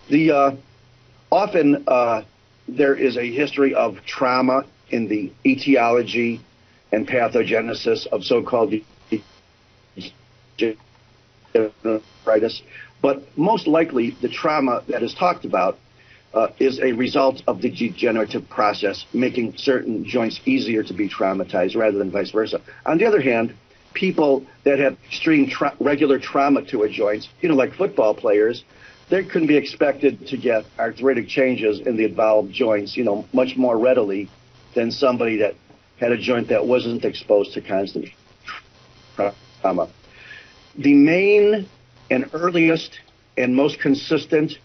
The often there is a history of trauma in the etiology and pathogenesis of so-called arthritis, but most likely the trauma that is talked about is a result of the degenerative process, making certain joints easier to be traumatized rather than vice versa. On the other hand, people that have extreme regular trauma to a joint, like football players, they can be expected to get arthritic changes in the involved joints, much more readily than somebody that had a joint that wasn't exposed to constant trauma. The main and earliest and most consistent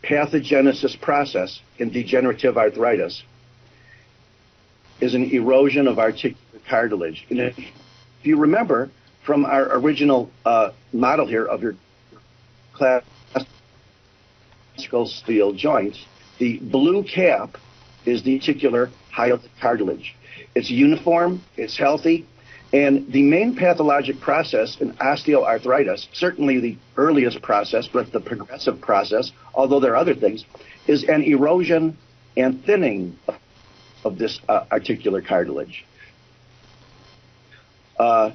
pathogenesis process in degenerative arthritis is an erosion of articular cartilage. And if you remember from our original model here of your classical steel joint, the blue cap is the articular hyoid cartilage. It's uniform, it's healthy, and the main pathologic process in osteoarthritis, certainly the earliest process, but the progressive process, although there are other things, is an erosion and thinning of this articular cartilage.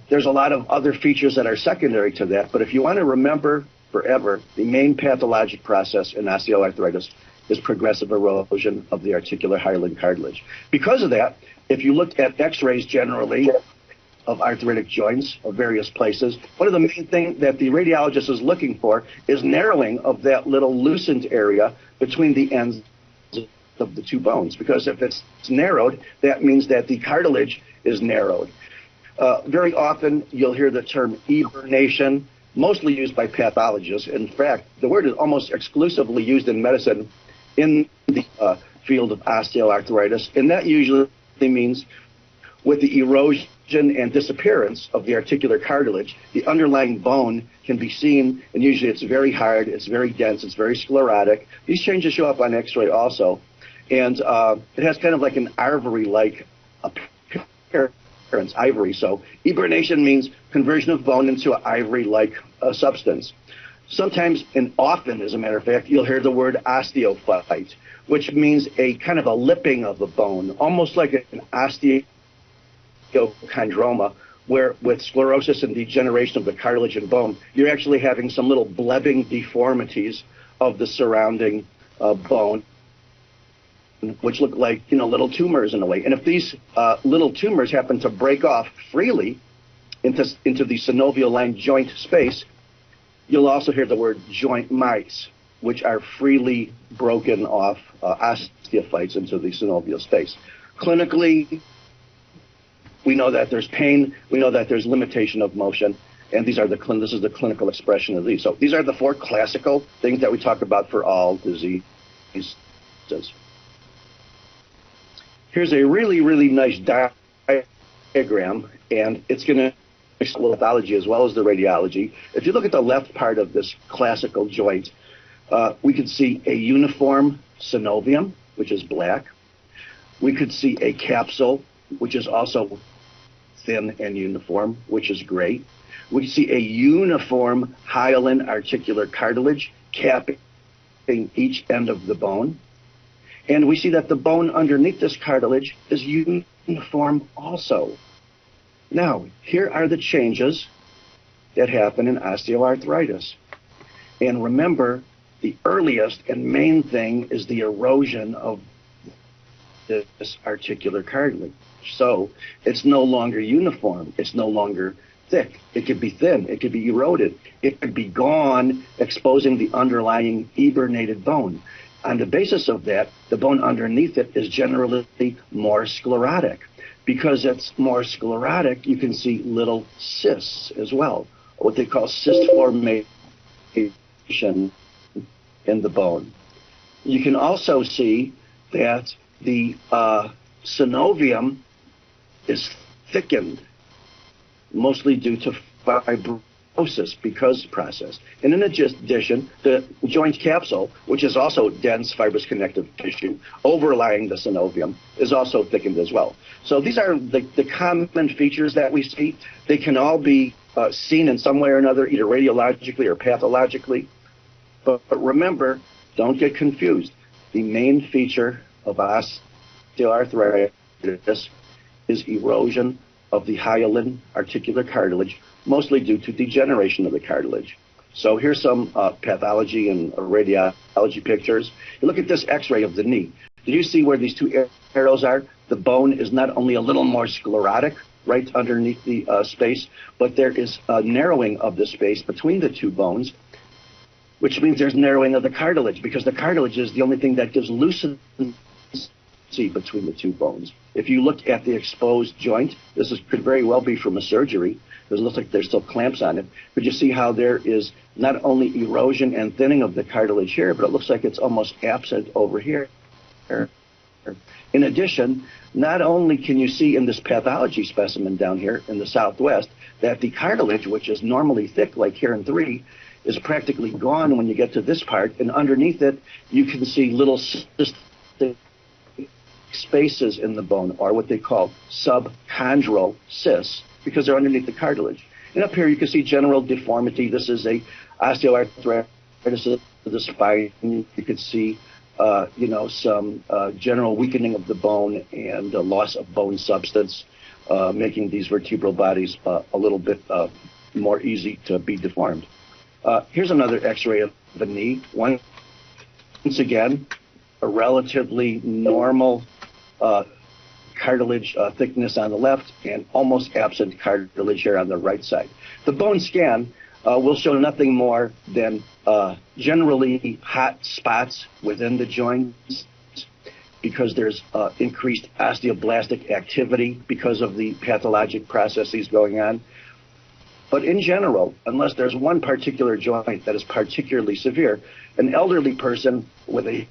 There's a lot of other features that are secondary to that, but if you want to remember forever, the main pathologic process in osteoarthritis is progressive erosion of the articular hyaline cartilage. Because of that, if you look at x-rays generally of arthritic joints of various places, one of the main things that the radiologist is looking for is narrowing of that little loosened area between the ends of the two bones, because if it's narrowed, that means that the cartilage is narrowed. Very often you'll hear the term eburnation, mostly used by pathologists. In fact, the word is almost exclusively used in medicine in the field of osteoarthritis, and that usually means with the erosion and disappearance of the articular cartilage, the underlying bone can be seen, and usually it's very hard, it's very dense, it's very sclerotic. These changes show up on x-ray also, and it has kind of like an ivory-like appearance, ivory. So eburnation means conversion of bone into an ivory-like substance. Sometimes, and often, as a matter of fact, you'll hear the word osteophyte, which means a kind of a lipping of the bone, almost like an osteochondroma, where with sclerosis and degeneration of the cartilage and bone, you're actually having some little blebbing deformities of the surrounding bone, which look like, little tumors in a way. And if these little tumors happen to break off freely into the synovial-lined joint space, you'll also hear the word joint mites, which are freely broken off osteophytes into the synovial space. Clinically, we know that there's pain, we know that there's limitation of motion, and this is the clinical expression of these. So these are the four classical things that we talk about for all diseases. Here's a really, really nice diagram, and it's going to explain the pathology as well as the radiology. If you look at the left part of this classical joint, we could see a uniform synovium, which is black. We could see a capsule, which is also thin and uniform, which is gray. We see a uniform hyaline articular cartilage capping each end of the bone. And we see that the bone underneath this cartilage is uniform also. Now, here are the changes that happen in osteoarthritis. And remember, the earliest and main thing is the erosion of this articular cartilage. So it's no longer uniform. It's no longer thick. It could be thin. It could be eroded. It could be gone, exposing the underlying eburnated bone. On the basis of that, the bone underneath it is generally more sclerotic. Because it's more sclerotic, you can see little cysts as well, what they call cyst formation in the bone. You can also see that the synovium is thickened, mostly due to fibrosis because process. And in addition, the joint capsule, which is also dense fibrous connective tissue overlying the synovium, is also thickened as well. So these are the common features that we see. They can all be seen in some way or another, either radiologically or pathologically. But remember, Don't get confused. The main feature of osteoarthritis is erosion of the hyaline articular cartilage, mostly due to degeneration of the cartilage. So here's some pathology and radiology pictures. You look at this x-ray of the knee. Do you see where these two arrows are? The bone is not only a little more sclerotic right underneath the space, but there is a narrowing of the space between the two bones, which means there's narrowing of the cartilage, because the cartilage is the only thing that gives lucidity between the two bones. If you look at the exposed joint, could very well be from a surgery, because it looks like there's still clamps on it. But you see how there is not only erosion and thinning of the cartilage here, but it looks like it's almost absent over here. In addition, not only can you see in this pathology specimen down here in the southwest that the cartilage, which is normally thick like here in 3, is practically gone when you get to this part, and underneath it you can see little spaces in the bone, or what they call subchondral cysts, because they're underneath the cartilage. And up here you can see general deformity. This is a osteoarthritis of the spine. You can see some general weakening of the bone and loss of bone substance, making these vertebral bodies a little bit more easy to be deformed. Here's another x-ray of the knee. Once again, a relatively normal cartilage thickness on the left and almost absent cartilage here on the right side. The bone scan will show nothing more than generally hot spots within the joints, because there's increased osteoblastic activity because of the pathologic processes going on. But in general, unless there's one particular joint that is particularly severe, an elderly person with a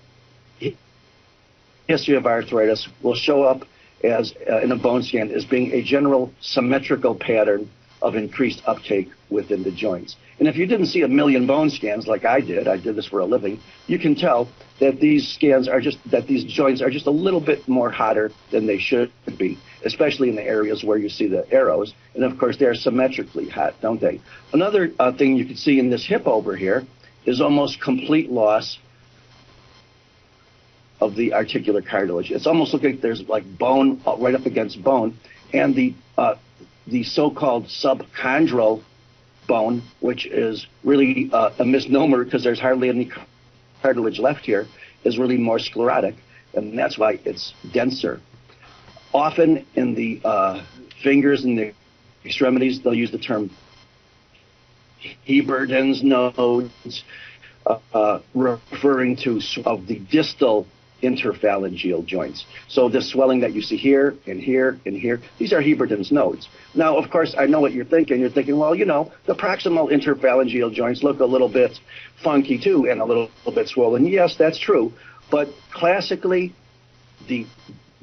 history of arthritis will show up as in a bone scan as being a general symmetrical pattern of increased uptake within the joints. And if you didn't see a million bone scans like I did this for a living, you can tell that these joints are just a little bit more hotter than they should be, especially in the areas where you see the arrows. And of course, they're symmetrically hot, don't they? Another thing you can see in this hip over here is almost complete loss of the articular cartilage. It's almost looking like there's like bone right up against bone, and the so-called subchondral bone, which is really a misnomer because there's hardly any cartilage left here, is really more sclerotic, and that's why it's denser. Often in the fingers and the extremities, they'll use the term Heberden's nodes, referring to of the distal interphalangeal joints. So this swelling that you see here and here and here, these are Heberden's nodes. Now, of course, I know what you're thinking. You're thinking, well, the proximal interphalangeal joints look a little bit funky too and a little bit swollen. Yes, that's true. But classically, the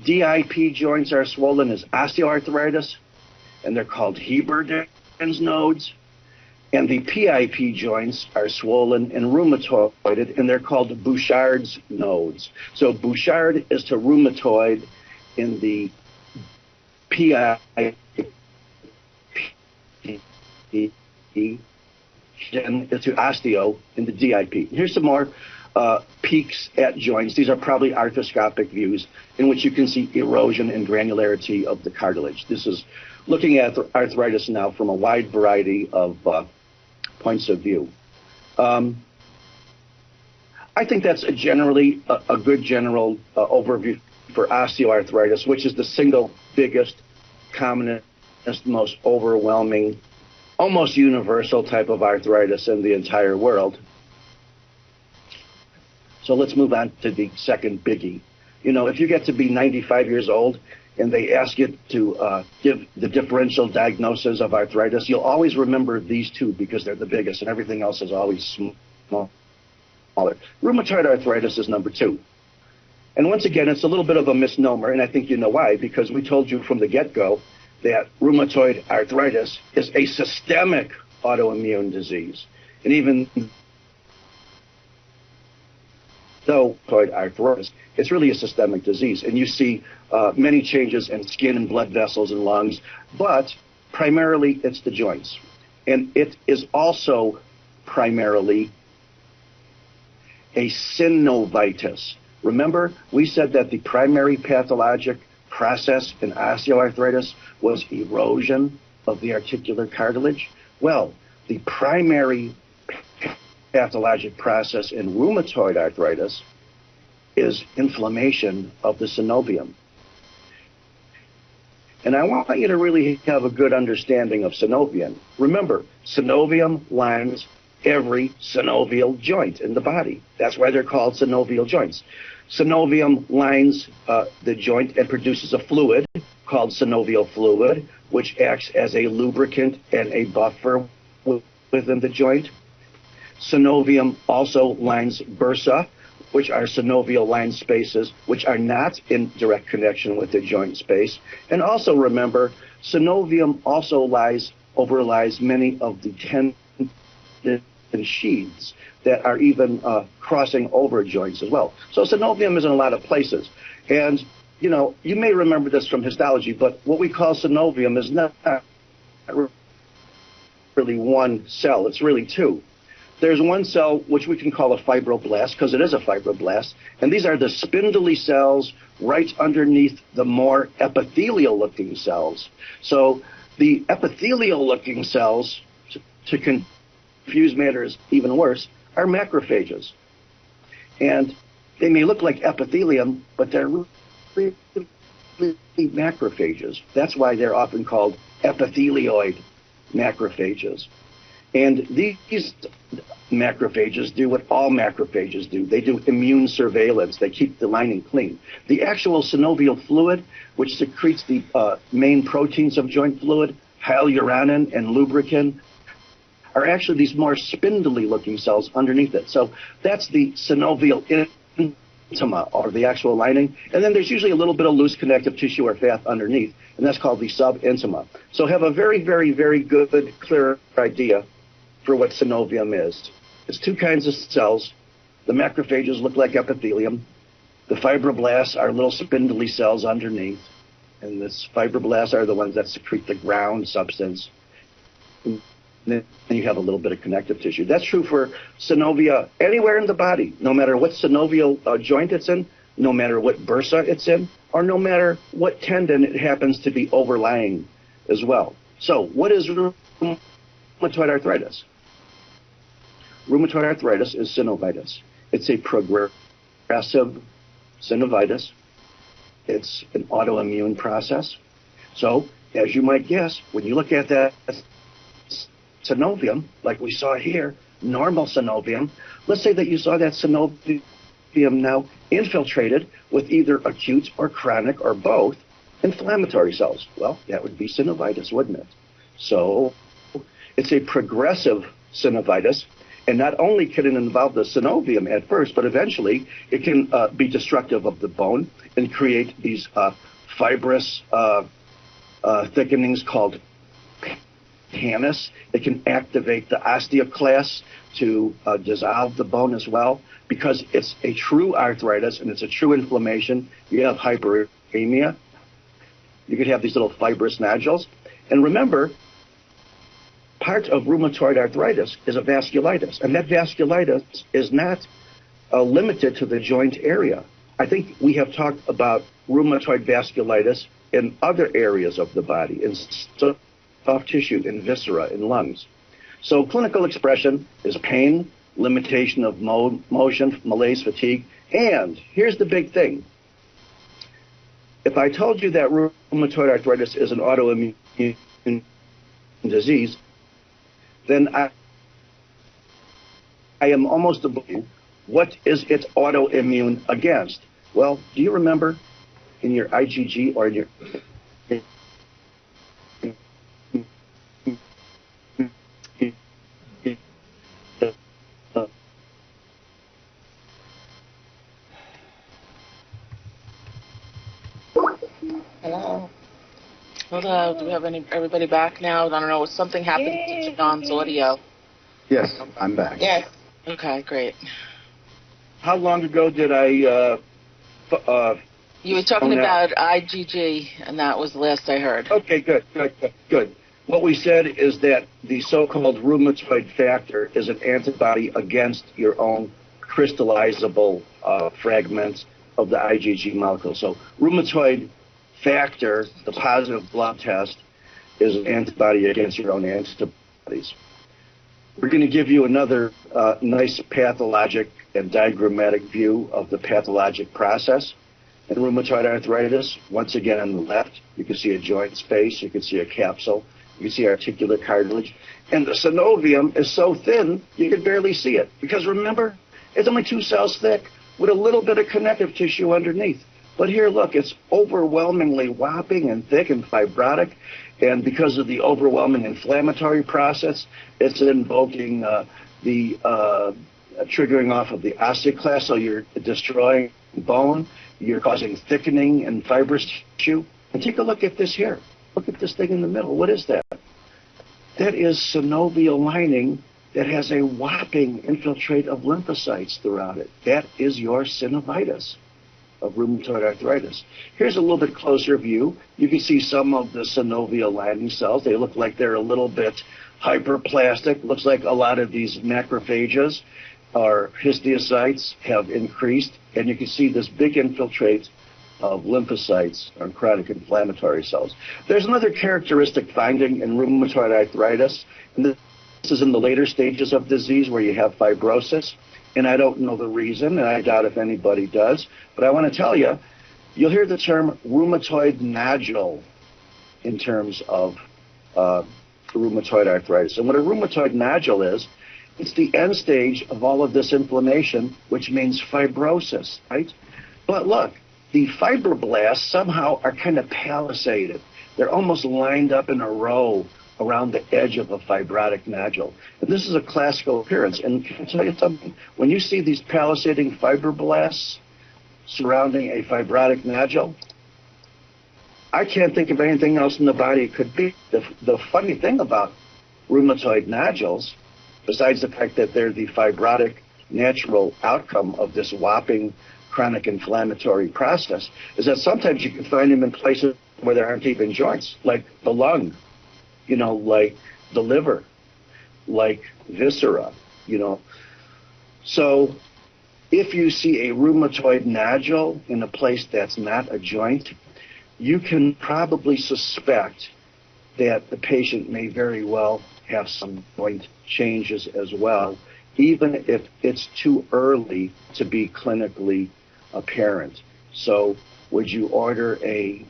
DIP joints are swollen as osteoarthritis, and they're called Heberden's nodes. And the PIP joints are swollen and rheumatoided, and they're called Bouchard's nodes. So Bouchard is to rheumatoid in the PIP, and to osteo in the DIP. Here's some more peaks at joints. These are probably arthroscopic views in which you can see erosion and granularity of the cartilage. This is looking at arthritis now from a wide variety of points of view. I think that's generally a good general overview for osteoarthritis, which is the single biggest, commonest, most overwhelming, almost universal type of arthritis in the entire world. So let's move on to the second biggie. If you get to be 95 years old and they ask you to give the differential diagnosis of arthritis, you'll always remember these two because they're the biggest, and everything else is always smaller. Rheumatoid arthritis is number 2. And once again, it's a little bit of a misnomer, and I think you know why, because we told you from the get-go that rheumatoid arthritis is a systemic autoimmune disease. And even though rheumatoid arthritis, it's really a systemic disease. And you see many changes in skin and blood vessels and lungs, but primarily it's the joints. And it is also primarily a synovitis. Remember, we said that the primary pathologic process in osteoarthritis was erosion of the articular cartilage. Well, the primary pathologic process in rheumatoid arthritis is inflammation of the synovium. And I want you to really have a good understanding of synovium. Remember, synovium lines every synovial joint in the body. That's why they're called synovial joints. Synovium lines the joint and produces a fluid called synovial fluid, which acts as a lubricant and a buffer within the joint. Synovium also lines bursa, which are synovial line spaces, which are not in direct connection with the joint space. And also remember, synovium also overlies many of the tendon sheaths that are even crossing over joints as well. So synovium is in a lot of places. And, you know, you may remember this from histology, but what we call synovium is not really one cell, it's really two. There's one cell which we can call a fibroblast, because it is a fibroblast, and these are the spindly cells right underneath the more epithelial-looking cells. So the epithelial-looking cells, to confuse matters even worse, are macrophages. And they may look like epithelium, but they're really macrophages. That's why they're often called epithelioid macrophages. And these macrophages do what all macrophages do. They do immune surveillance. They keep the lining clean. The actual synovial fluid, which secretes the main proteins of joint fluid, hyaluronin and lubricant, are actually these more spindly-looking cells underneath it. So that's the synovial intima, or the actual lining. And then there's usually a little bit of loose connective tissue or fat underneath, and that's called the subintima. So have a very, very, very good, clear idea for what synovium is. It's two kinds of cells. The macrophages look like epithelium. The fibroblasts are little spindly cells underneath. And the fibroblasts are the ones that secrete the ground substance. And then you have a little bit of connective tissue. That's true for synovia anywhere in the body, no matter what synovial joint it's in, no matter what bursa it's in, or no matter what tendon it happens to be overlying as well. So what is rheumatoid arthritis? Rheumatoid arthritis is synovitis. It's a progressive synovitis. It's an autoimmune process. So, as you might guess, when you look at that synovium, like we saw here, normal synovium, let's say that you saw that synovium now infiltrated with either acute or chronic or both inflammatory cells. Well, that would be synovitis, wouldn't it? So, it's a progressive synovitis. And not only can it involve the synovium at first, but eventually it can be destructive of the bone and create these fibrous thickenings called pannus. It can activate the osteoclasts to dissolve the bone as well. Because it's a true arthritis and it's a true inflammation, you have hyperemia. You could have these little fibrous nodules. And remember, part of rheumatoid arthritis is a vasculitis, and that vasculitis is not limited to the joint area. I think we have talked about rheumatoid vasculitis in other areas of the body, in soft tissue, in viscera, in lungs. So clinical expression is pain, limitation of motion, malaise, fatigue, and here's the big thing. If I told you that rheumatoid arthritis is an autoimmune disease, then I am almost about what is it autoimmune against? Well, do you remember in your IgG or in your Hello. Hello. Do we have everybody back now? I don't know. Something happened to John's audio. Yes, I'm back. Yes. Okay, great. How long ago did I you were talking about IgG, and that was the last I heard. Okay, good. What we said is that the so-called rheumatoid factor is an antibody against your own crystallizable fragments of the IgG molecule. So rheumatoid factor, the positive blood test, is an antibody against your own antibodies. We're going to give you another nice pathologic and diagrammatic view of the pathologic process in rheumatoid arthritis. Once again, on the left, you can see a joint space, you can see a capsule, you can see articular cartilage, and the synovium is so thin you can barely see it. Because remember, it's only 2 cells thick with a little bit of connective tissue underneath. But here, look, it's overwhelmingly whopping and thick and fibrotic, and because of the overwhelming inflammatory process, it's invoking the triggering off of the osteoclast, so you're destroying bone, you're causing thickening and fibrous tissue. And take a look at this here. Look at this thing in the middle. What is that? That is synovial lining that has a whopping infiltrate of lymphocytes throughout it. That is your synovitis of rheumatoid arthritis. Here's a little bit closer view. You can see some of the synovial lining cells. They look like they're a little bit hyperplastic. Looks like a lot of these macrophages or histiocytes have increased, and you can see this big infiltrate of lymphocytes or chronic inflammatory cells. There's another characteristic finding in rheumatoid arthritis, and this is in the later stages of disease where you have fibrosis, and I don't know the reason, and I doubt if anybody does, but I want to tell you, you'll hear the term rheumatoid nodule in terms of rheumatoid arthritis. And what a rheumatoid nodule is, it's the end stage of all of this inflammation, which means fibrosis, right? But look, the fibroblasts somehow are kind of palisaded. They're almost lined up in a row around the edge of a fibrotic nodule. And this is a classical appearance. And can I tell you something? When you see these palisading fibroblasts surrounding a fibrotic nodule, I can't think of anything else in the body it could be. The funny thing about rheumatoid nodules, besides the fact that they're the fibrotic natural outcome of this whopping chronic inflammatory process, is that sometimes you can find them in places where there aren't even joints, like the lung, you know, like the liver, like viscera, you know. So if you see a rheumatoid nodule in a place that's not a joint, you can probably suspect that the patient may very well have some joint changes as well, even if it's too early to be clinically apparent. So would you order a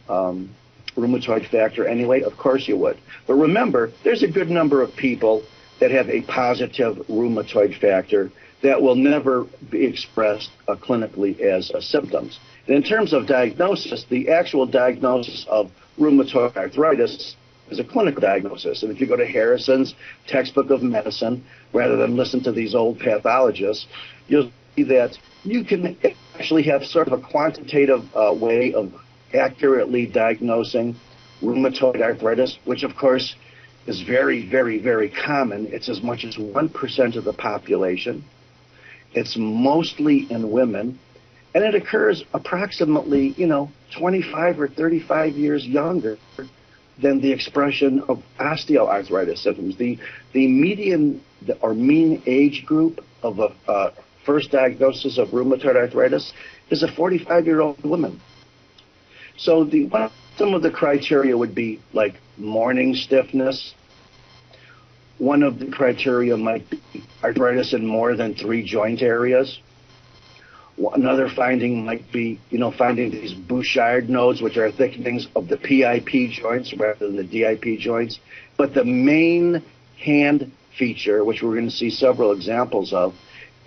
rheumatoid factor anyway? Of course you would. But remember, there's a good number of people that have a positive rheumatoid factor that will never be expressed clinically as symptoms. And in terms of diagnosis, the actual diagnosis of rheumatoid arthritis is a clinical diagnosis. And if you go to Harrison's Textbook of Medicine, rather than listen to these old pathologists, you'll see that you can actually have sort of a quantitative way of accurately diagnosing rheumatoid arthritis, which of course is very, very, very common. It's as much as 1% of the population. It's mostly in women, and it occurs approximately, 25 or 35 years younger than the expression of osteoarthritis symptoms. The median or mean age group of a first diagnosis of rheumatoid arthritis is a 45-year-old woman. So some of the criteria would be like morning stiffness. One of the criteria might be arthritis in more than 3 joint areas. Another finding might be, finding these Bouchard nodes, which are thickenings of the PIP joints rather than the DIP joints. But the main hand feature, which we're going to see several examples of,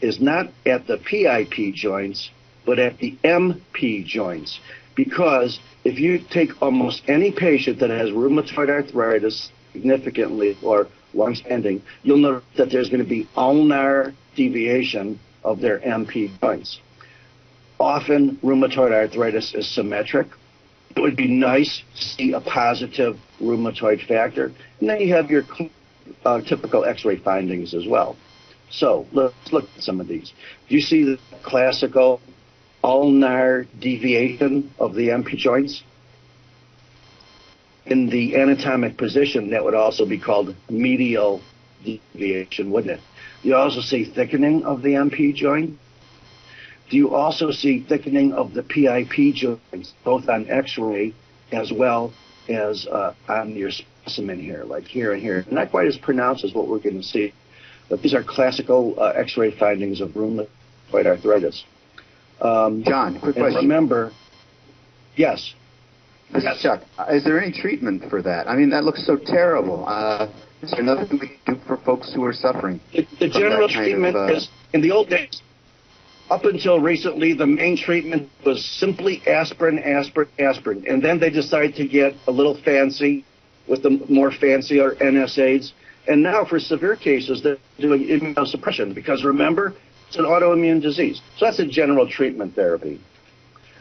is not at the PIP joints, but at the MP joints. Because if you take almost any patient that has rheumatoid arthritis significantly or long-standing, you'll notice that there's going to be ulnar deviation of their MP joints. Often, rheumatoid arthritis is symmetric. It would be nice to see a positive rheumatoid factor. And then you have your typical X-ray findings as well. So let's look at some of these. Do you see the classical ulnar deviation of the MP joints? In the anatomic position, that would also be called medial deviation, wouldn't it? You also see thickening of the MP joint. Do you also see thickening of the PIP joints, both on X-ray as well as on your specimen here, like here and here? Not quite as pronounced as what we're going to see, but these are classical X-ray findings of rheumatoid arthritis. John, quick question. Remember, yes. This is Chuck. Is there any treatment for that? I mean, that looks so terrible. Is there nothing we can do for folks who are suffering? The general treatment is, in the old days, up until recently, the main treatment was simply aspirin, aspirin, aspirin. And then they decided to get a little fancy with the more fancier NSAIDs. And now for severe cases, they're doing immunosuppression because, remember, it's an autoimmune disease. So that's a general treatment therapy.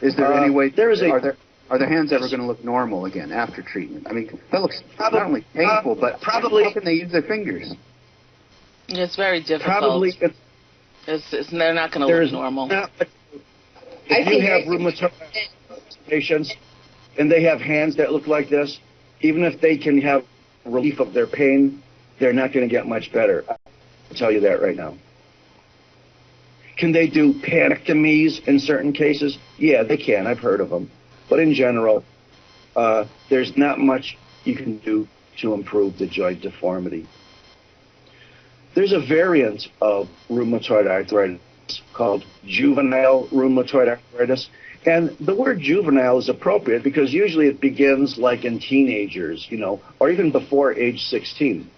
Is there any way, are their hands ever going to look normal again after treatment? I mean, that looks not only painful, but probably, how can they use their fingers? It's very difficult. Probably. They're not going to look normal. If you have rheumatoid patients and they have hands that look like this, even if they can have relief of their pain, they're not going to get much better. I'll tell you that right now. Can they do panictomies in certain cases? Yeah, they can. I've heard of them. But in general, there's not much you can do to improve the joint deformity. There's a variant of rheumatoid arthritis called juvenile rheumatoid arthritis. And the word juvenile is appropriate because usually it begins like in teenagers, or even before age 16.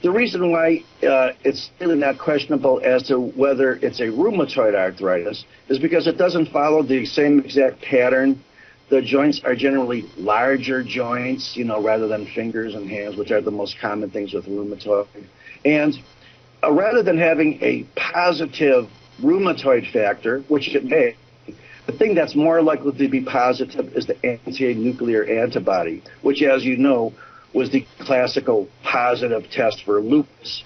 The reason why it's really not questionable as to whether it's a rheumatoid arthritis is because it doesn't follow the same exact pattern. The joints are generally larger joints, rather than fingers and hands, which are the most common things with rheumatoid. And rather than having a positive rheumatoid factor, which it may, the thing that's more likely to be positive is the anti-nuclear antibody, which, as you know, was the classical positive test for lupus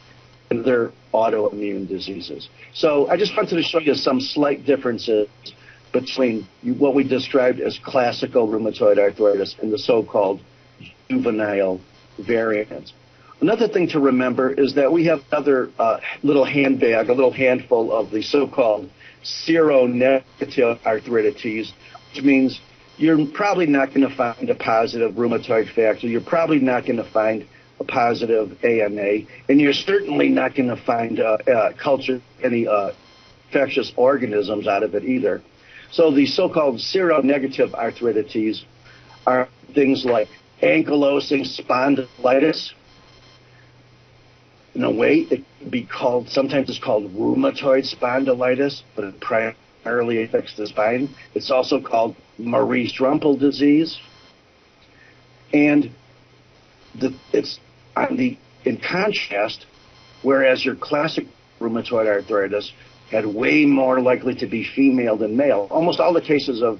and other autoimmune diseases. So I just wanted to show you some slight differences between what we described as classical rheumatoid arthritis and the so-called juvenile variant. Another thing to remember is that we have another little handbag, a little handful of the so-called seronegative arthritis, which means you're probably not going to find a positive rheumatoid factor. You're probably not going to find a positive ANA, and you're certainly not going to find culture any infectious organisms out of it either. So the so-called seronegative arthritis are things like ankylosing spondylitis. In a way, it can be called, sometimes it's called rheumatoid spondylitis, but it primarily affects the spine. It's also called Marie-Strumpel disease. And in contrast, whereas your classic rheumatoid arthritis had way more likely to be female than male, almost all the cases of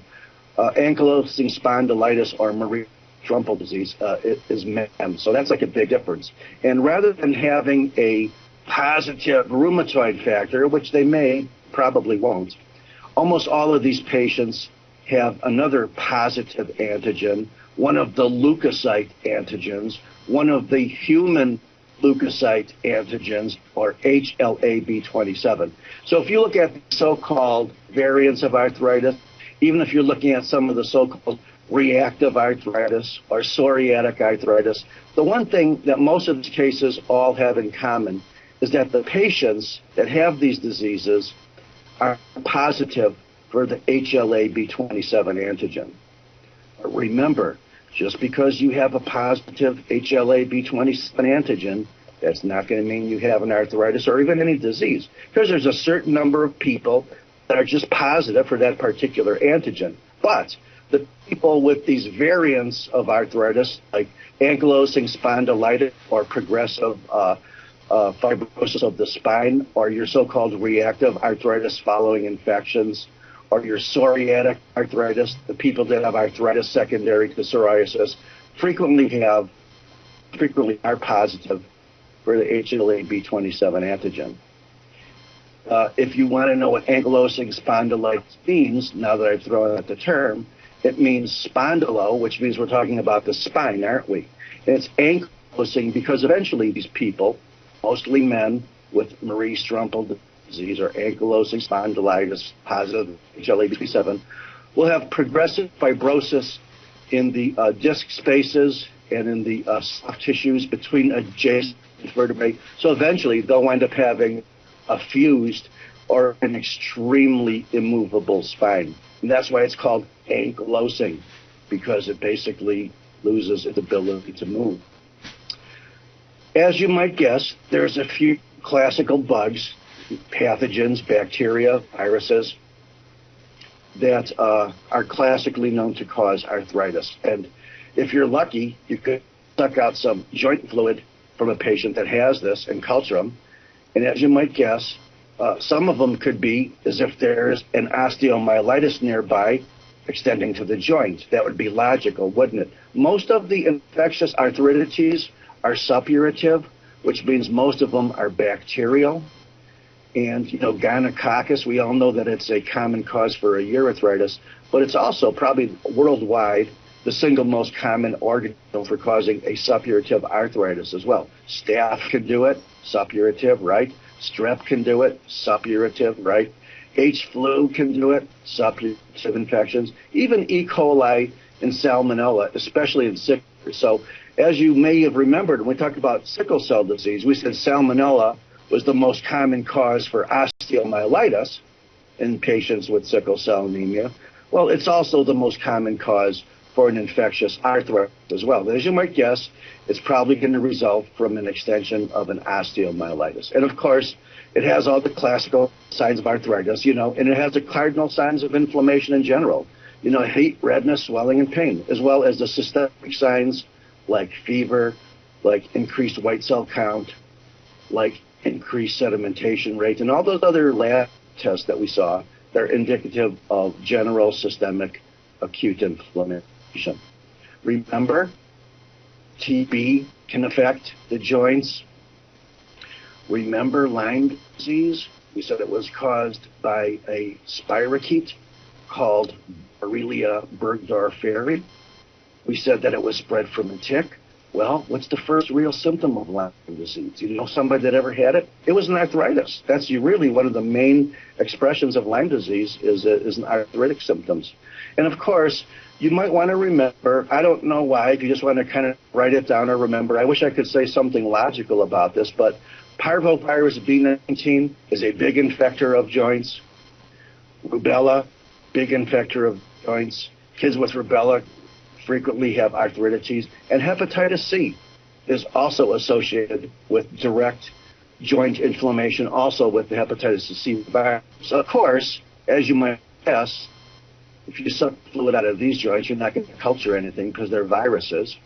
ankylosing spondylitis or Marie-Strumpel disease is men. So that's like a big difference. And rather than having a positive rheumatoid factor, which they probably won't, almost all of these patients have another positive antigen, one of the leukocyte antigens, one of the human leukocyte antigens, or HLA-B27. So if you look at the so-called variants of arthritis, even if you're looking at some of the so-called reactive arthritis or psoriatic arthritis, the one thing that most of these cases all have in common is that the patients that have these diseases are positive for the HLA-B27 antigen. But remember, just because you have a positive HLA-B27 antigen, that's not going to mean you have an arthritis or even any disease, because there's a certain number of people that are just positive for that particular antigen. But the people with these variants of arthritis, like ankylosing spondylitis or progressive fibrosis of the spine, or your so-called reactive arthritis following infections, or your psoriatic arthritis, the people that have arthritis secondary to psoriasis, frequently are positive for the HLA-B27 antigen. If you want to know what ankylosing spondylitis means, now that I've thrown out the term, it means spondylo, which means we're talking about the spine, aren't we? And it's ankylosing because eventually these people, mostly men with Marie-Strumpel disease disease or ankylosing spondylitis positive HLA-B7 will have progressive fibrosis in the disc spaces and in the soft tissues between adjacent vertebrae. So eventually they'll wind up having a fused or an extremely immovable spine. And that's why it's called ankylosing, because it basically loses its ability to move. As you might guess, there's a few classical bugs, pathogens, bacteria, viruses, that are classically known to cause arthritis. And if you're lucky, you could suck out some joint fluid from a patient that has this and culture them. And as you might guess, some of them could be as if there's an osteomyelitis nearby extending to the joint. That would be logical, wouldn't it? Most of the infectious arthritis are suppurative, which means most of them are bacterial. And, gonococcus, we all know that it's a common cause for a urethritis, but it's also probably worldwide the single most common organism for causing a suppurative arthritis as well. Staph can do it, suppurative, right? Strep can do it, suppurative, right? H. flu can do it, suppurative infections. Even E. coli and salmonella, especially in sick. So as you may have remembered, when we talked about sickle cell disease, we said salmonella was the most common cause for osteomyelitis in patients with sickle cell anemia. Well, it's also the most common cause for an infectious arthritis as well. But as you might guess, it's probably going to result from an extension of an osteomyelitis. And of course, it has all the classical signs of arthritis, and it has the cardinal signs of inflammation in general. Heat, redness, swelling, and pain, as well as the systemic signs like fever, like increased white cell count, like increased sedimentation rate, and all those other lab tests that we saw, they're indicative of general systemic acute inflammation. Remember, TB can affect the joints. Remember Lyme disease? We said it was caused by a spirochete called Borrelia burgdorferi. We said that it was spread from a tick. Well, what's the first real symptom of Lyme disease? You know somebody that ever had it? It was an arthritis. That's really one of the main expressions of Lyme disease is an arthritic symptoms. And of course, you might want to remember, I don't know why, if you just want to kind of write it down or remember, I wish I could say something logical about this, but parvovirus B19 is a big infector of joints. Rubella, big infector of joints. Kids with rubella frequently have arthritis, and hepatitis C is also associated with direct joint inflammation, also with the hepatitis C virus. So of course, as you might guess, if you suck fluid out of these joints, you're not going to culture anything because they're viruses,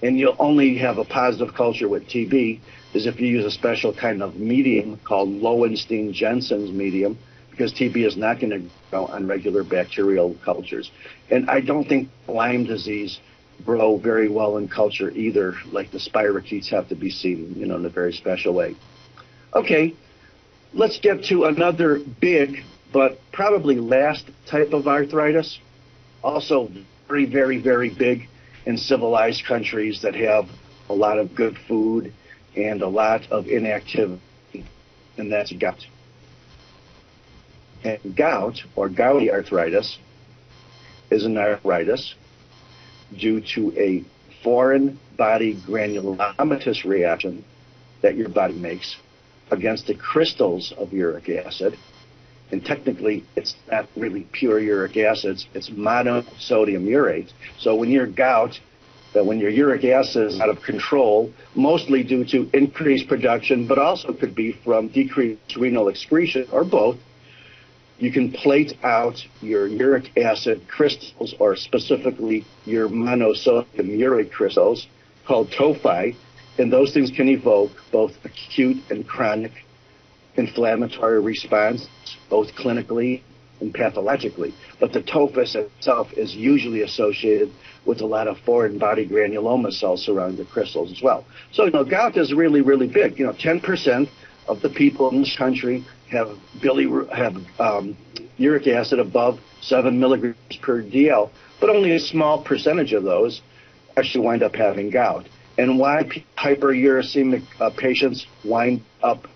and you'll only have a positive culture with TB is if you use a special kind of medium called Lowenstein-Jensen's medium, because TB is not going to grow on regular bacterial cultures. And I don't think Lyme disease grow very well in culture either, like the spirochetes have to be seen, in a very special way. Okay, let's get to another big, but probably last type of arthritis. Also very, very, very big in civilized countries that have a lot of good food and a lot of inactivity, and that's gout. And gout, or gouty arthritis, is an arthritis due to a foreign body granulomatous reaction that your body makes against the crystals of uric acid. And technically, it's not really pure uric acid, it's monosodium urate. So when you're gout, when your uric acid is out of control, mostly due to increased production, but also could be from decreased renal excretion, or both, you can plate out your uric acid crystals, or specifically your monosodium urate crystals, called tophi, and those things can evoke both acute and chronic inflammatory response, both clinically and pathologically. But the tophus itself is usually associated with a lot of foreign body granuloma cells surrounding the crystals as well. So, gout is really, really big. 10% of the people in this country have uric acid above 7 milligrams per DL, but only a small percentage of those actually wind up having gout. And why hyperuricemic patients wind up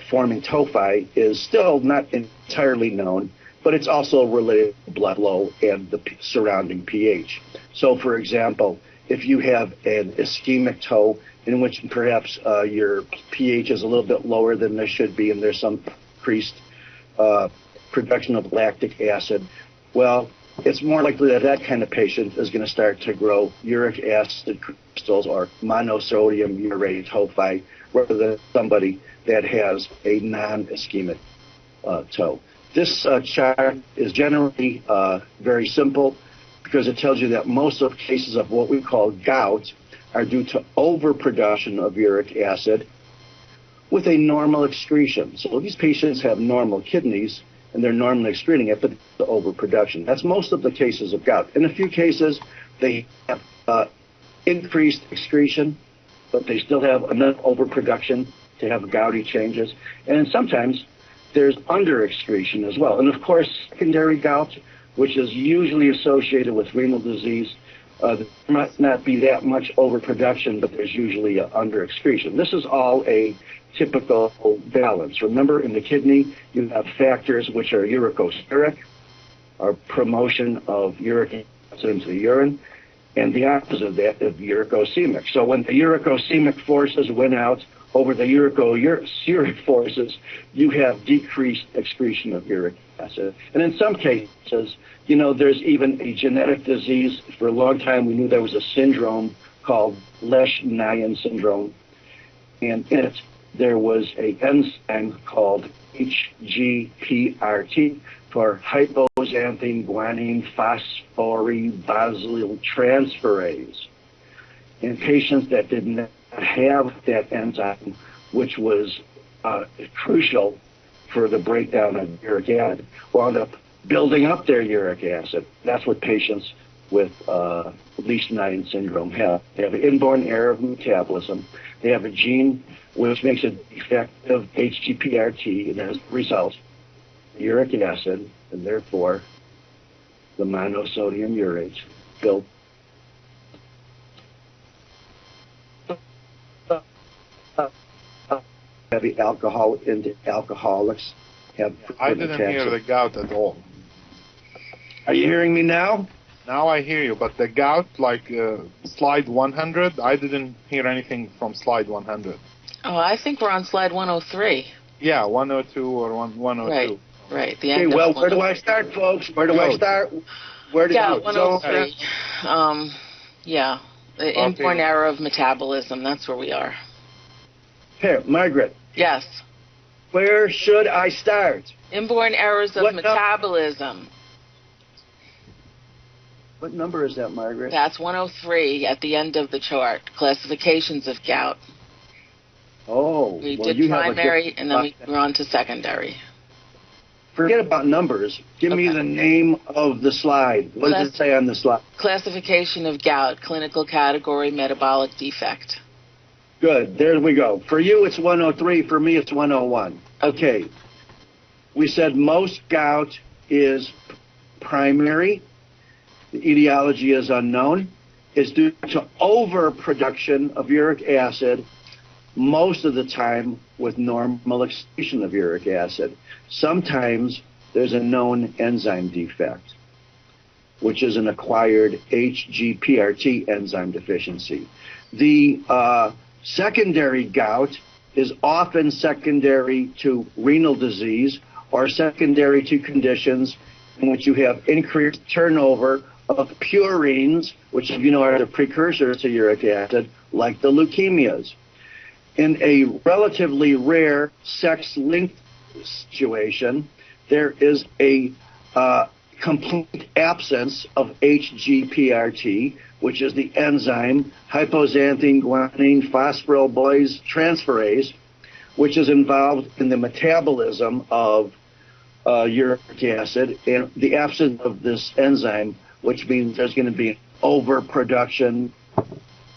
forming tophi is still not entirely known, but it's also related to blood flow and the surrounding pH. So, for example, if you have an ischemic toe in which perhaps your pH is a little bit lower than there should be and there's some increased production of lactic acid, well, it's more likely that that kind of patient is going to start to grow uric acid crystals or monosodium urate tophi rather than somebody that has a non-ischemic toe. This chart is generally very simple because it tells you that most of cases of what we call gout are due to overproduction of uric acid with a normal excretion. So these patients have normal kidneys and they're normally excreting it, but the overproduction. That's most of the cases of gout. In a few cases, they have increased excretion, but they still have enough overproduction to have gouty changes. And sometimes there's under-excretion as well. And of course, secondary gout, which is usually associated with renal disease, there might not be that much overproduction, but there's usually under-excretion. This is all a typical balance. Remember, in the kidney, you have factors which are uricosteric, or promotion of uric acid into the urine, and the opposite of that is uricosemic. So when the uricosemic forces win out over the uric forces, you have decreased excretion of uric acid. And in some cases, you know, there's even a genetic disease. For a long time, we knew there was a syndrome called Lesch-Nyhan syndrome. And in it, there was an enzyme called HGPRT for hypoxanthine guanine phosphorybasyl transferase. In patients that did not have that enzyme, which was crucial for the breakdown of uric acid, wound up building up their uric acid. That's what patients with Lesch-Nyhan syndrome have. They have an inborn error of metabolism. They have a gene which makes a defective HGPRT, and as a result, uric acid, and therefore the monosodium urate built heavy alcohol into alcoholics have. I didn't hear the gout at all. Are you hearing me now? Now I hear you, but the gout, like slide 100, I didn't hear anything from slide 100. Oh, I think we're on slide 103. Yeah, 102 or 102. Right. The Okay, end well, of where do I start, folks? Where do I start? Where do Yeah, you 103. Yeah, the inborn error of metabolism. That's where we are. Here, Margaret. Yes. Where should I start? Inborn errors of metabolism. What number is that, Margaret? That's 103 at the end of the chart. Classifications of gout. Oh. We well, did primary, and then we're on to secondary. Forget about numbers. Give me the name of the slide. What does it say on the slide? Classification of gout, clinical category, metabolic defect. Good. There we go. For you, it's 103. For me, it's 101. Okay. We said most gout is primary. The etiology is unknown. It's due to overproduction of uric acid, most of the time with normal excretion of uric acid. Sometimes there's a known enzyme defect, which is an acquired HGPRT enzyme deficiency. The secondary gout is often secondary to renal disease or secondary to conditions in which you have increased turnover of purines, which you know are the precursors to uric acid, like the leukemias. In a relatively rare sex-linked situation, there is a complete absence of HGPRT, which is the enzyme hypoxanthine guanine phosphorybasyl transferase, which is involved in the metabolism of uric acid. And the absence of this enzyme, which means there's going to be overproduction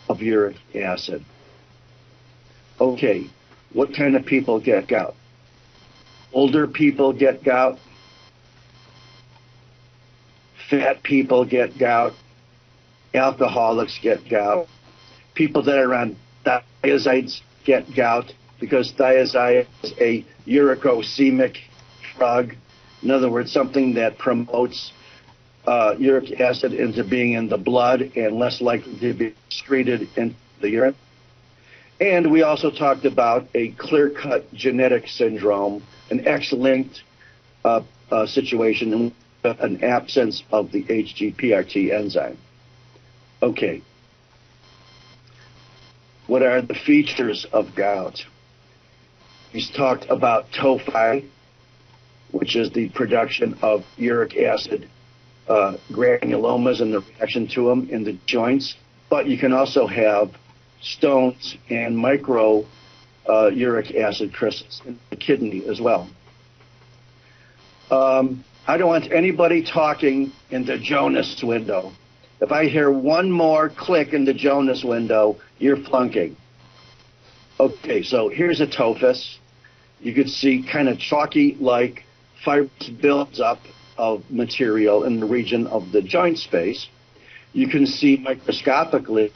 of uric acid. Okay, what kind of people get gout? Older people get gout. Fat people get gout. Alcoholics get gout. People that are on diazides get gout. because thiazide is a uricosemic drug. In other words, something that promotes uric acid into being in the blood and less likely to be excreted into the urine. And we also talked about a clear-cut genetic syndrome, an X-linked situation, and an absence of the HGPRT enzyme. Okay. What are the features of gout? He's talked about tophi, which is the production of uric acid granulomas and the reaction to them in the joints. But you can also have stones and micro uric acid crystals in the kidney as well. I don't want anybody talking in the Jonas window. If I hear one more click in the Jonas window, you're flunking. Okay, so here's a tophus. You could see kind of chalky-like fibrous builds up of material in the region of the joint space. You can see microscopically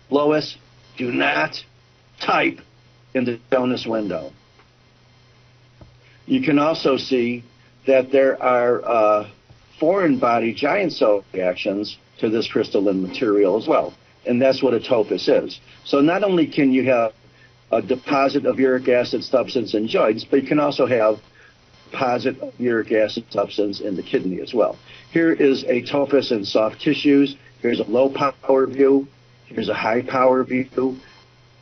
Lois, do not type in the Jonas window. You can also see that there are foreign body giant cell reactions to this crystalline material as well. And that's what a tophus is. So not only can you have a deposit of uric acid substance in joints, but you can also have deposit of uric acid substance in the kidney as well. Here is a tophus in soft tissues. Here's a low power view. Here's a high power view. You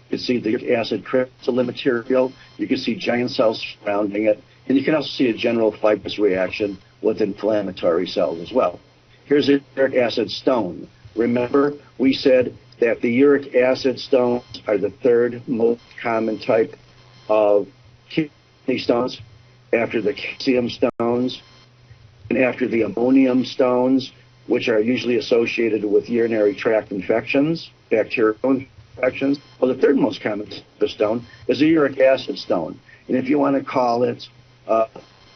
can see the uric acid crystalline material. You can see giant cells surrounding it. And you can also see a general fibrous reaction with inflammatory cells as well. Here's a uric acid stone. Remember, we said that the uric acid stones are the third most common type of kidney stones, after the calcium stones and after the ammonium stones, which are usually associated with urinary tract infections, bacterial infections. Well, the third most common stone is a uric acid stone. And if you want to call it,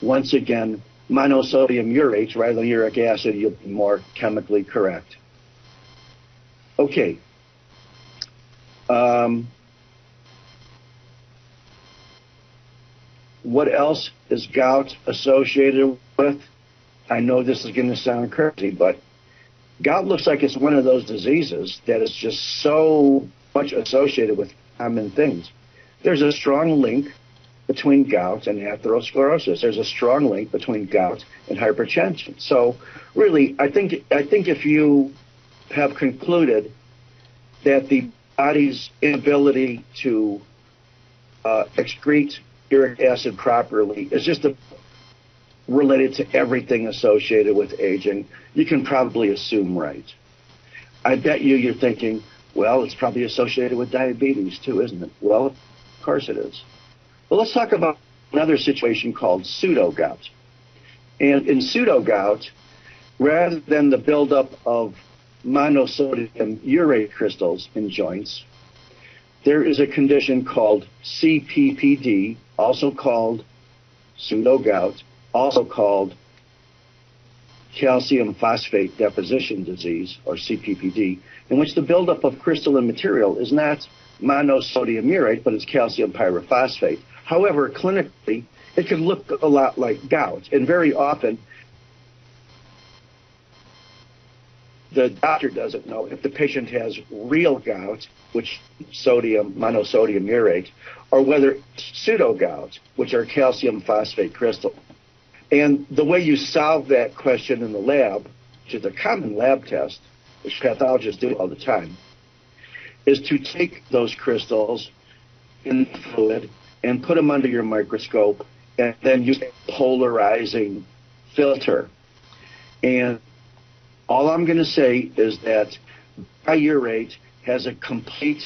once again, monosodium urate rather than uric acid, you'll be more chemically correct. Okay. What else is gout associated with? I know this is going to sound crazy, but gout looks like it's one of those diseases that is just so much associated with common things. There's a strong link between gout and atherosclerosis. There's a strong link between gout and hypertension. So really, I think if you have concluded that the body's inability to excrete uric acid properly is just related to everything associated with aging, you can probably assume right. I bet you're thinking, well, it's probably associated with diabetes too, isn't it? Well, of course it is. But let's talk about another situation called pseudo-gout. And in pseudo-gout, rather than the buildup of monosodium urate crystals in joints, there is a condition called CPPD, also called pseudo-gout, also called calcium phosphate deposition disease, or CPPD, in which the buildup of crystalline material is not monosodium urate, but it's calcium pyrophosphate. However, clinically, it can look a lot like gout, and very often the doctor doesn't know if the patient has real gout, which monosodium urate, or whether it's pseudo-gout, which are calcium phosphate crystal. And the way you solve that question in the lab, which is a common lab test, which pathologists do all the time, is to take those crystals in the fluid and put them under your microscope and then use a polarizing filter. And all I'm going to say is that biurate has a complete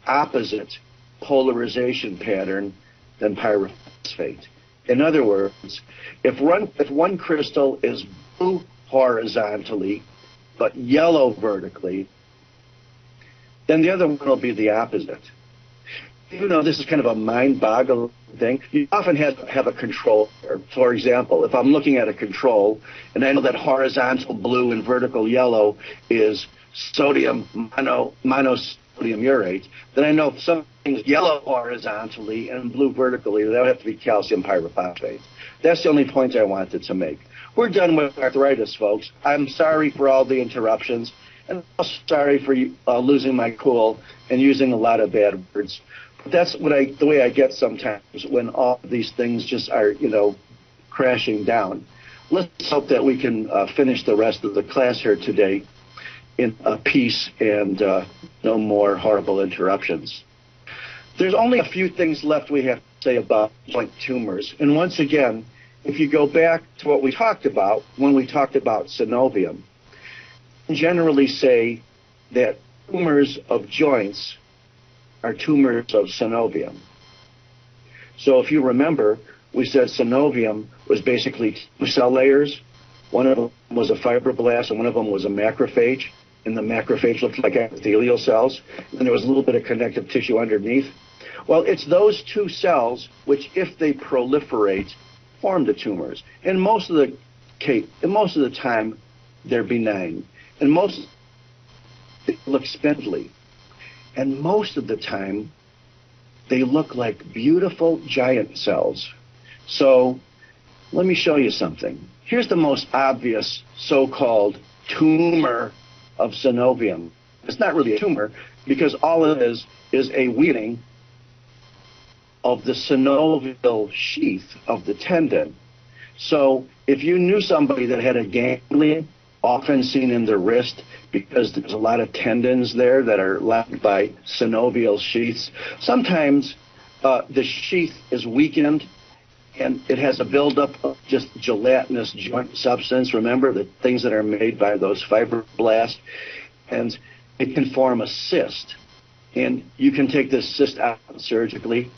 opposite polarization pattern than pyrophosphate. In other words, if one crystal is blue horizontally but yellow vertically, then the other one will be the opposite. Even though this is kind of a mind-boggling thing, you often have a control. For example, if I'm looking at a control and I know that horizontal blue and vertical yellow is sodium monosodium urate, then I know if something's yellow horizontally and blue vertically, that would have to be calcium pyrophosphate. That's the only point I wanted to make. We're done with arthritis, folks. I'm sorry for all the interruptions, and I'm sorry for losing my cool and using a lot of bad words. But that's the way I get sometimes when all these things just are, crashing down. Let's hope that we can finish the rest of the class here today in peace and no more horrible interruptions. There's only a few things left we have to say about joint tumors. And once again, if you go back to what we talked about when we talked about synovium, we generally say that tumors of joints are tumors of synovium. So if you remember, we said synovium was basically two cell layers. One of them was a fibroblast and one of them was a macrophage. And the macrophage looked like epithelial cells. And there was a little bit of connective tissue underneath. Well, it's those two cells which, if they proliferate, form the tumors. And most of the time, they're benign. And most they look spindly. And most of the time, they look like beautiful giant cells. So let me show you something. Here's the most obvious so-called tumor of synovium. It's not really a tumor because all it is a weakening of the synovial sheath of the tendon. So if you knew somebody that had a ganglion, often seen in the wrist, because there's a lot of tendons there that are left by synovial sheaths, sometimes the sheath is weakened and it has a buildup of just gelatinous joint substance. Remember, the things that are made by those fibroblasts, and it can form a cyst. And you can take this cyst out surgically,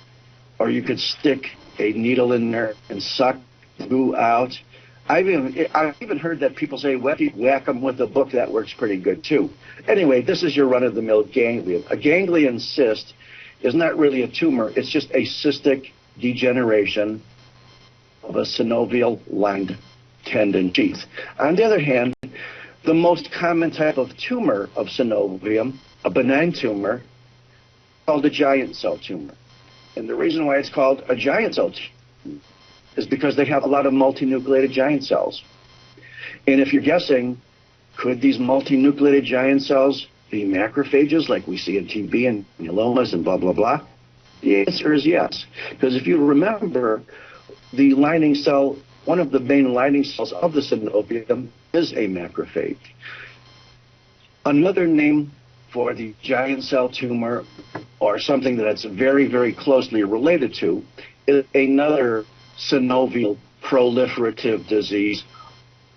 or you could stick a needle in there and suck the goo out. I've even heard that people say, well, if you whack them with a book, that works pretty good too. Anyway, this is your run-of-the-mill ganglion. A ganglion cyst is not really a tumor. It's just a cystic degeneration of a synovial-lined tendon sheath. On the other hand, the most common type of tumor of synovium, a benign tumor, called a giant cell tumor. And the reason why it's called a giant cell tumor is because they have a lot of multinucleated giant cells. And if you're guessing, could these multinucleated giant cells be macrophages like we see in TB and myelomas and blah, blah, blah? The answer is yes. Because if you remember, the lining cell, one of the main lining cells of the synovium is a macrophage. Another name for the giant cell tumor, or something that's very, very closely related to, is another synovial proliferative disease,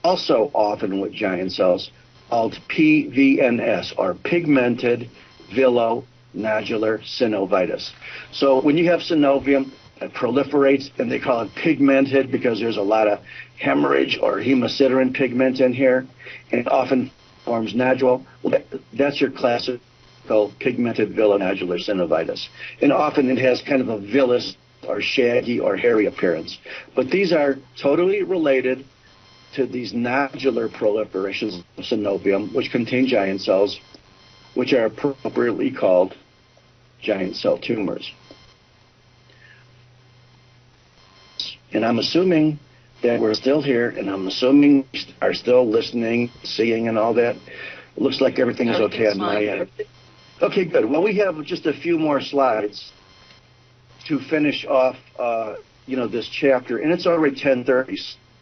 also often with giant cells, called PVNS, or pigmented villonodular synovitis. So when you have synovium that proliferates, and they call it pigmented because there's a lot of hemorrhage or hemosiderin pigment in here, and it often forms nodule, well, that's your classical pigmented villonodular synovitis. And often it has kind of a villous or shaggy or hairy appearance. But these are totally related to these nodular proliferations of synovium, which contain giant cells, which are appropriately called giant cell tumors. And I'm assuming that we're still here, and I'm assuming we are still listening, seeing, and all that. It looks like everything is okay on my end. Okay, good. Well, we have just a few more slides to finish off, this chapter, and it's already 10:30.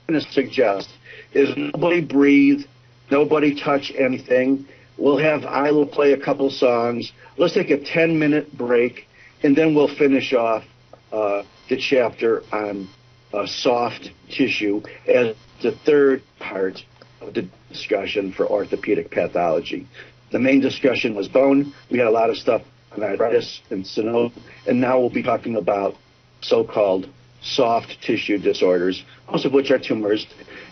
I'm going to suggest is nobody breathe, nobody touch anything. We'll have Isla play a couple songs. Let's take a 10-minute break, and then we'll finish off the chapter on soft tissue as the third part of the discussion for orthopedic pathology. The main discussion was bone. We had a lot of stuff on arthritis and synovium, and now we'll be talking about so-called soft tissue disorders, most of which are tumors,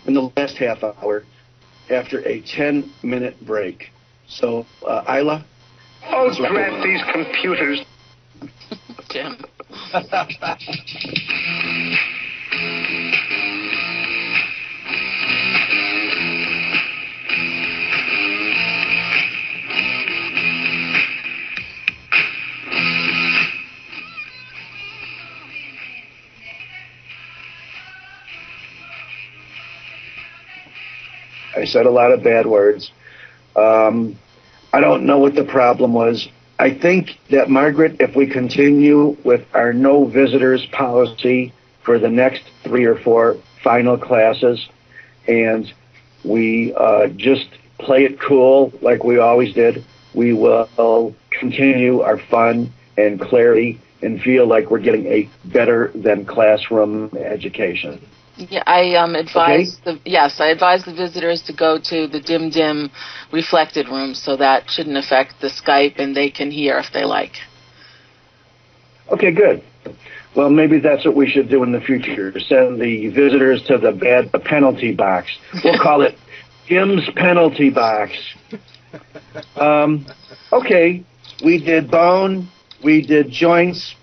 in the last half hour after a 10-minute break. So, Isla? Oh, drat these computers. Jim. I said a lot of bad words. I don't know what the problem was. I think that, Margaret, if we continue with our no visitors policy for the next 3 or 4 final classes, and we just play it cool like we always did, we will continue our fun and clarity and feel like we're getting a better than classroom education. Yeah, I advise I advise the visitors to go to the dim reflected room, so that shouldn't affect the Skype, and they can hear if they like. Okay, good. Well, maybe that's what we should do in the future. Send the visitors to the penalty box. We'll call it Jim's penalty box. Okay, we did bone, we did joints,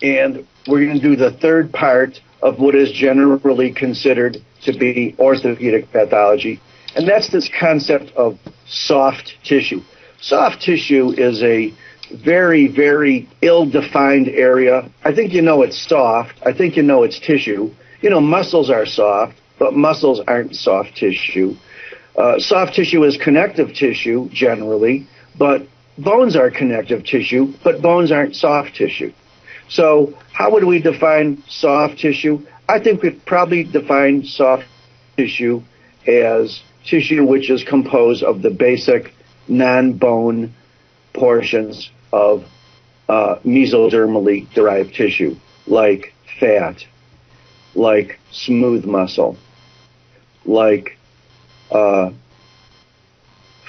and we're going to do the third part of what is generally considered to be orthopedic pathology, and that's this concept of soft tissue. Soft tissue is a very, very ill-defined area. I think you know it's soft. I think you know it's tissue. You know, muscles are soft, but muscles aren't soft tissue. Soft tissue is connective tissue, generally, but bones are connective tissue, but bones aren't soft tissue. So how would we define soft tissue? I think we'd probably define soft tissue as tissue which is composed of the basic non-bone portions of mesodermally derived tissue, like fat, like smooth muscle, like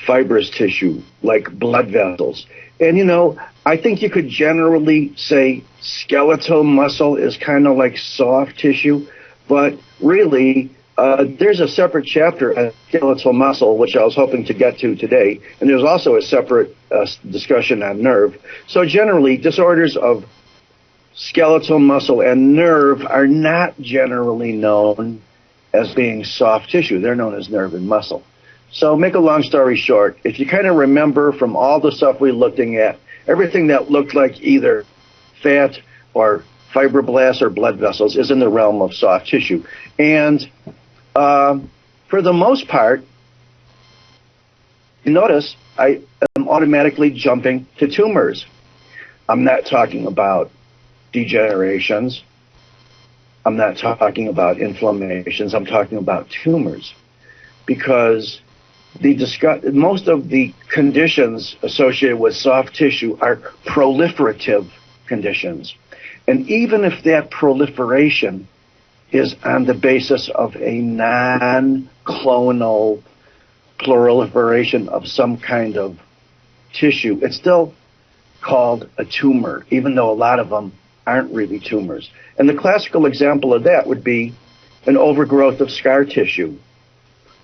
fibrous tissue, like blood vessels. And, you know, I think you could generally say skeletal muscle is kind of like soft tissue, but really there's a separate chapter on skeletal muscle, which I was hoping to get to today, and there's also a separate discussion on nerve. So generally, disorders of skeletal muscle and nerve are not generally known as being soft tissue. They're known as nerve and muscle. So make a long story short, if you kind of remember from all the stuff we're looking at, everything that looked like either fat or fibroblasts or blood vessels is in the realm of soft tissue. And for the most part, you notice I am automatically jumping to tumors. I'm not talking about degenerations. I'm not talking about inflammations. I'm talking about tumors, because most of the conditions associated with soft tissue are proliferative conditions. And even if that proliferation is on the basis of a non-clonal proliferation of some kind of tissue, it's still called a tumor, even though a lot of them aren't really tumors. And the classical example of that would be an overgrowth of scar tissue,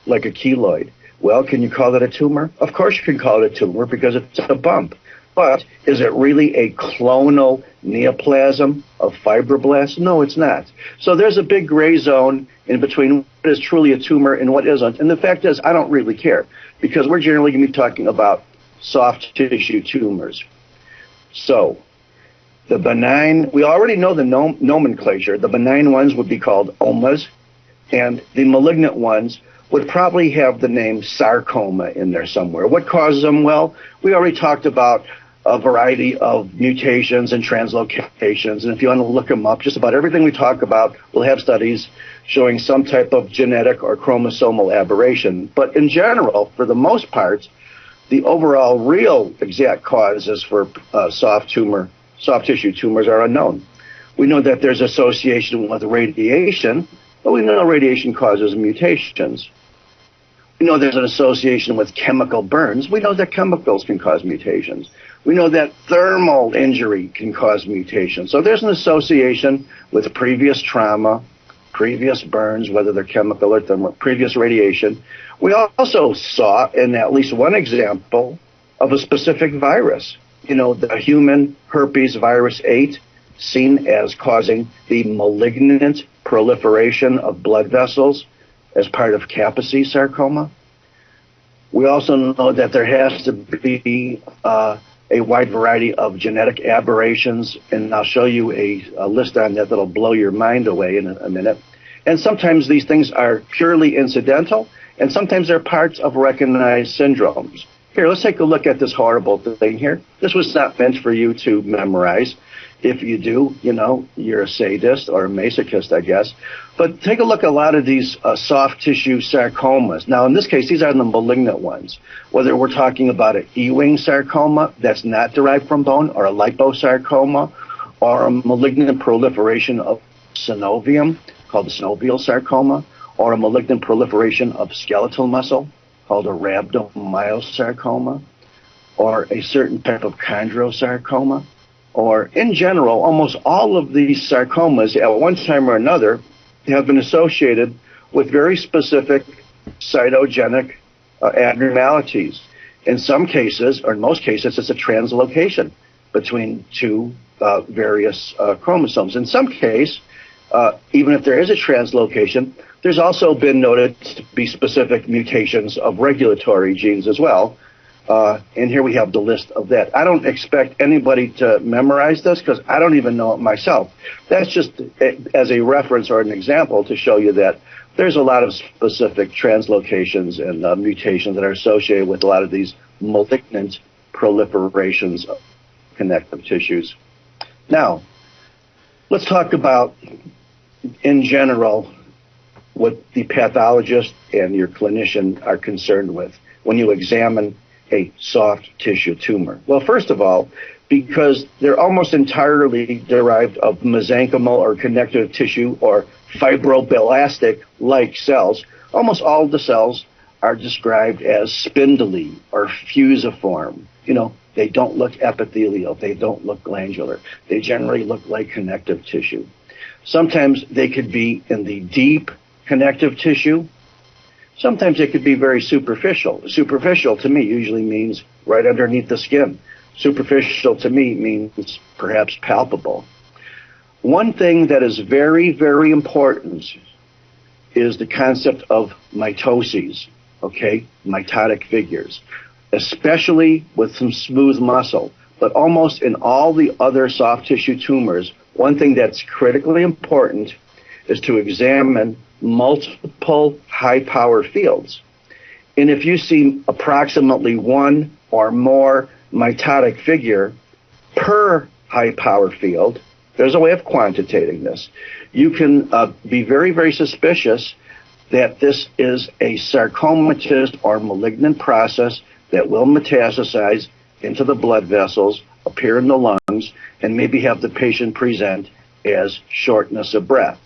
like a keloid. Well, can you call it a tumor? Of course you can call it a tumor because it's a bump. But is it really a clonal neoplasm of fibroblasts? No, it's not. So there's a big gray zone in between what is truly a tumor and what isn't. And the fact is, I don't really care, because we're generally going to be talking about soft tissue tumors. So the benign, we already know the nomenclature. The benign ones would be called omas, and the malignant ones would probably have the name sarcoma in there somewhere. What causes them? Well, we already talked about a variety of mutations and translocations, and if you want to look them up, just about everything we talk about will have studies showing some type of genetic or chromosomal aberration. But in general, for the most part, the overall real exact causes for soft tissue tumors are unknown. We know that there's association with radiation, but we know radiation causes mutations. We know there's an association with chemical burns. We know that chemicals can cause mutations. We know that thermal injury can cause mutations. So there's an association with previous trauma, previous burns, whether they're chemical or thermal, previous radiation. We also saw in at least one example of a specific virus, you know, the human herpes virus 8, seen as causing the malignant proliferation of blood vessels as part of Kaposi sarcoma. We also know that there has to be a wide variety of genetic aberrations, and I'll show you a list on that that'll blow your mind away in a minute. And sometimes these things are purely incidental, And sometimes they're parts of recognized syndromes. Here, let's take a look at this horrible thing here. This was not meant for you to memorize. If you do, you know, you're a sadist or a masochist, I guess. But take a look at a lot of these soft tissue sarcomas. Now, in this case, these are the malignant ones. Whether we're talking about an Ewing sarcoma that's not derived from bone, or a liposarcoma, or a malignant proliferation of synovium, called the synovial sarcoma, or a malignant proliferation of skeletal muscle, called a rhabdomyosarcoma, or a certain type of chondrosarcoma, or in general, almost all of these sarcomas at one time or another have been associated with very specific cytogenic abnormalities. In some cases, or in most cases, it's a translocation between two various chromosomes. In some case, even if there is a translocation, there's also been noted to be specific mutations of regulatory genes as well. And here we have the list of that. I don't expect anybody to memorize this because I don't even know it myself. That's just as a reference or an example to show you that there's a lot of specific translocations and mutations that are associated with a lot of these malignant proliferations of connective tissues. Now, let's talk about, in general, what the pathologist and your clinician are concerned with when you examine a soft tissue tumor. Well, first of all, because they're almost entirely derived of mesenchymal or connective tissue or fibroblastic-like cells, almost all of the cells are described as spindly or fusiform. You know, they don't look epithelial. They don't look glandular. They generally look like connective tissue. Sometimes they could be in the deep connective tissue. Sometimes it could be very superficial. Superficial to me usually means right underneath the skin. Superficial to me means perhaps palpable. One thing that is very, very important is the concept of mitoses, okay, mitotic figures, especially with some smooth muscle. But almost in all the other soft tissue tumors, one thing that's critically important is to examine multiple high-power fields. And if you see approximately one or more mitotic figure per high-power field, there's a way of quantitating this. You can be very, very suspicious that this is a sarcomatous or malignant process that will metastasize into the blood vessels, appear in the lungs, and maybe have the patient present as shortness of breath.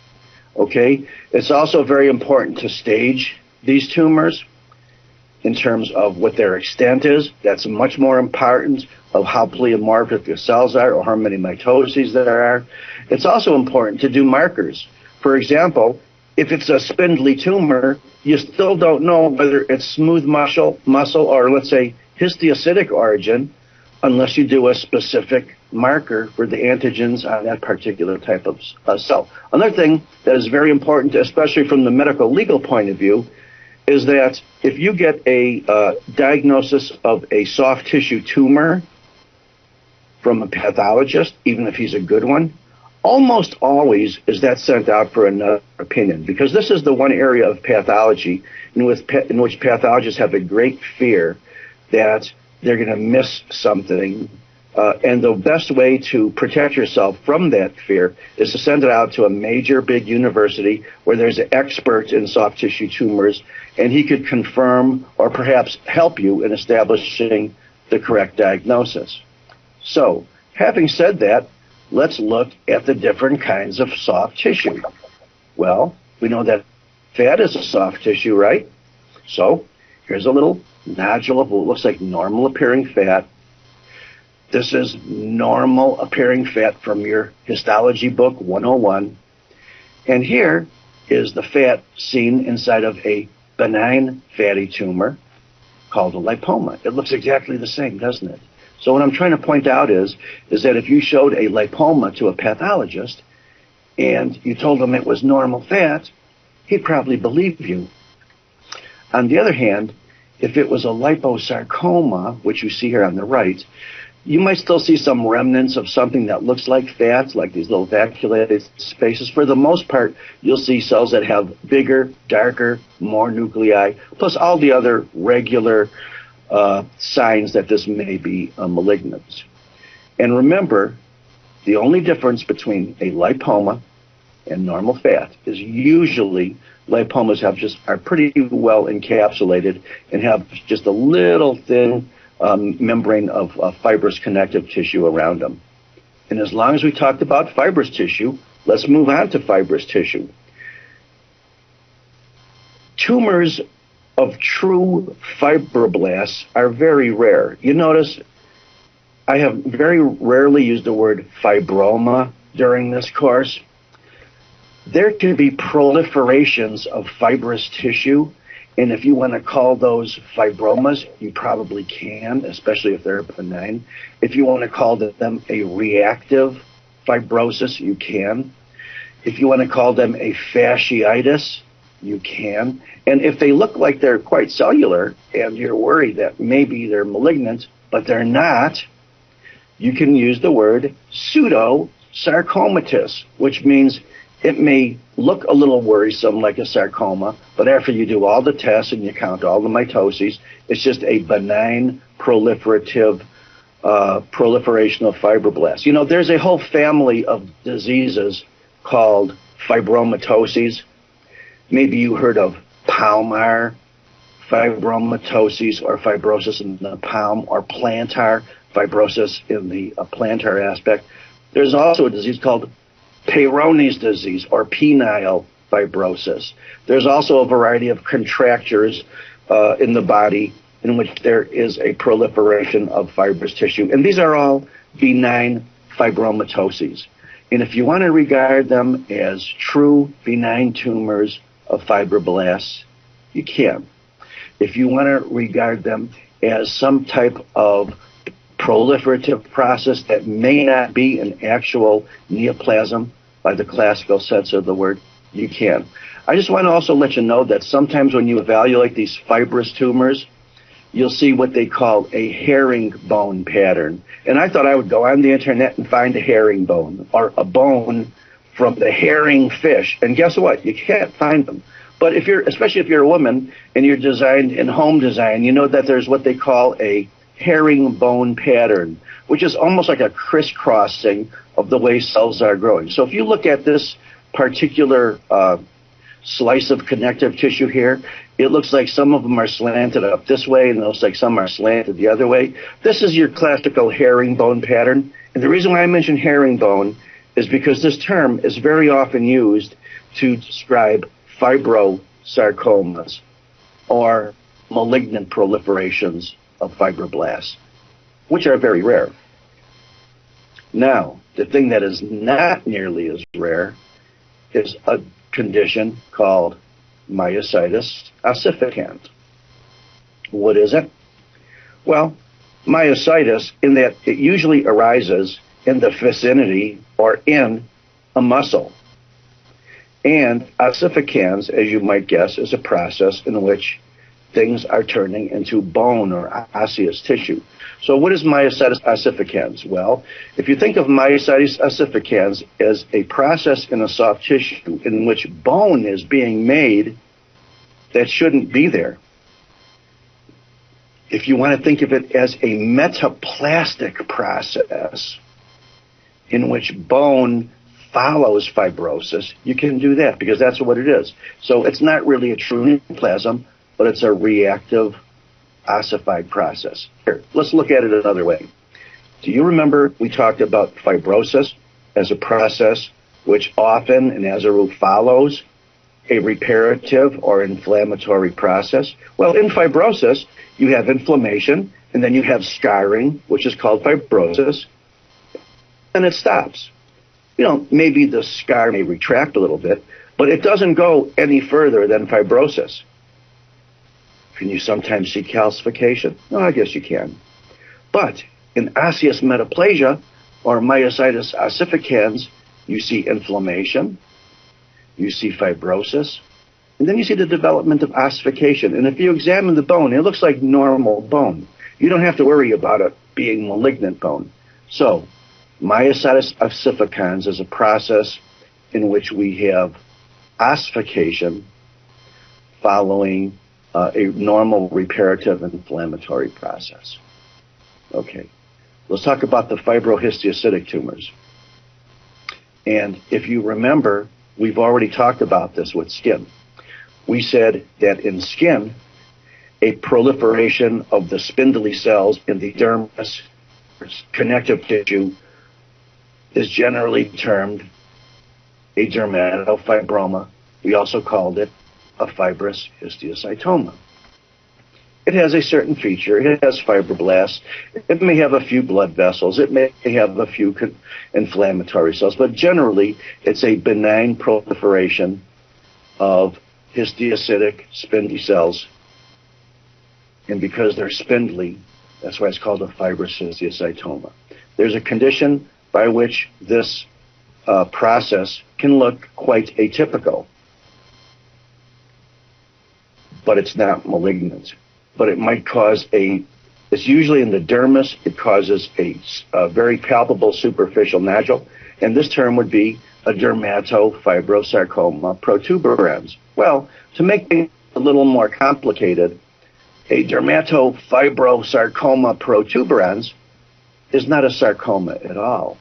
Okay, it's also very important to stage these tumors in terms of what their extent is. That's much more important of how pleomorphic the cells are or how many mitoses there are. It's also important to do markers. For example, if it's a spindly tumor, you still don't know whether it's smooth muscle or, let's say, histiocytic origin unless you do a specific marker for the antigens on that particular type of cell. Another thing that is very important, especially from the medical legal point of view, is that if you get a diagnosis of a soft tissue tumor from a pathologist, even if he's a good one, almost always is that sent out for another opinion, because this is the one area of pathology in which pathologists have a great fear that they're going to miss something. And the best way to protect yourself from that fear is to send it out to a major big university where there's an expert in soft tissue tumors, and he could confirm or perhaps help you in establishing the correct diagnosis. So, having said that, let's look at the different kinds of soft tissue. Well, we know that fat is a soft tissue, right? So, here's a little nodule of what looks like normal appearing fat. This is normal appearing fat from your histology book 101. And here is the fat seen inside of a benign fatty tumor called a lipoma. It looks exactly the same, doesn't it? So what I'm trying to point out is that if you showed a lipoma to a pathologist and you told him it was normal fat, he'd probably believe you. On the other hand, if it was a liposarcoma, which you see here on the right, You might still see some remnants of something that looks like fat, like these little vacuolated spaces. For the most part, you'll see cells that have bigger, darker, more nuclei, plus all the other regular signs that this may be a malignant. And remember, the only difference between a lipoma and normal fat is usually lipomas are pretty well encapsulated and have just a little thin membrane of fibrous connective tissue around them. And as long as we talked about fibrous tissue, let's move on to fibrous tissue. Tumors of true fibroblasts are very rare. You notice I have very rarely used the word fibroma during this course. There can be proliferations of fibrous tissue, and if you want to call those fibromas, you probably can, especially if they're benign. If you want to call them a reactive fibrosis, you can. If you want to call them a fasciitis, you can. And if they look like they're quite cellular and you're worried that maybe they're malignant, but they're not, you can use the word pseudosarcomatous, which means it may look a little worrisome like a sarcoma, but after you do all the tests and you count all the mitoses, it's just a benign proliferation of fibroblasts. You know, there's a whole family of diseases called fibromatoses. Maybe you heard of palmar fibromatosis or fibrosis in the palm, or plantar fibrosis in the plantar aspect. There's also a disease called Peyronie's disease or penile fibrosis. There's also a variety of contractures in the body in which there is a proliferation of fibrous tissue. And these are all benign fibromatoses. And if you want to regard them as true benign tumors of fibroblasts, you can. If you want to regard them as some type of proliferative process that may not be an actual neoplasm by the classical sense of the word, you can. I just want to also let you know that sometimes when you evaluate these fibrous tumors, you'll see what they call a herringbone pattern. And I thought I would go on the internet and find a herringbone or a bone from the herring fish. And guess what? You can't find them. But especially if you're a woman and you're designed in home design, you know that there's what they call a herringbone pattern, which is almost like a crisscrossing of the way cells are growing. So if you look at this particular slice of connective tissue here, it looks like some of them are slanted up this way and it looks like some are slanted the other way. This is your classical herringbone pattern. And the reason why I mention herringbone is because this term is very often used to describe fibrosarcomas or malignant proliferations of fibroblasts, which are very rare. Now, the thing that is not nearly as rare is a condition called myositis ossificans. What is it? Well, myositis, in that it usually arises in the vicinity or in a muscle. And ossificans, as you might guess, is a process in which things are turning into bone or osseous tissue. So what is myositis ossificans? Well, if you think of myositis ossificans as a process in a soft tissue in which bone is being made that shouldn't be there, if you want to think of it as a metaplastic process in which bone follows fibrosis, you can do that because that's what it is. So it's not really a true neoplasm, but it's a reactive ossified process. Here, let's look at it another way. Do you remember we talked about fibrosis as a process which often and as a rule follows a reparative or inflammatory process? Well, in fibrosis, you have inflammation, and then you have scarring, which is called fibrosis, and it stops. You know, maybe the scar may retract a little bit, but it doesn't go any further than fibrosis. Can you sometimes see calcification? No, I guess you can. But in osseous metaplasia or myositis ossificans, you see inflammation, you see fibrosis, and then you see the development of ossification. And if you examine the bone, it looks like normal bone. You don't have to worry about it being malignant bone. So, myositis ossificans is a process in which we have ossification following a normal reparative inflammatory process. Okay, let's talk about the fibrohistiocytic tumors. And if you remember, we've already talked about this with skin. We said that in skin, a proliferation of the spindly cells in the dermis, connective tissue, is generally termed a dermatofibroma. We also called it a fibrous histiocytoma. It has a certain feature. It has fibroblasts. It may have a few blood vessels. It may have a few inflammatory cells, but generally it's a benign proliferation of histiocytic spindly cells. And because they're spindly, that's why it's called a fibrous histiocytoma. There's a condition by which this process can look quite atypical, but it's not malignant. But it might cause it's usually in the dermis. It causes a very palpable superficial nodule, and this term would be a dermatofibrosarcoma protuberans. Well, to make things a little more complicated, a dermatofibrosarcoma protuberans is not a sarcoma at all,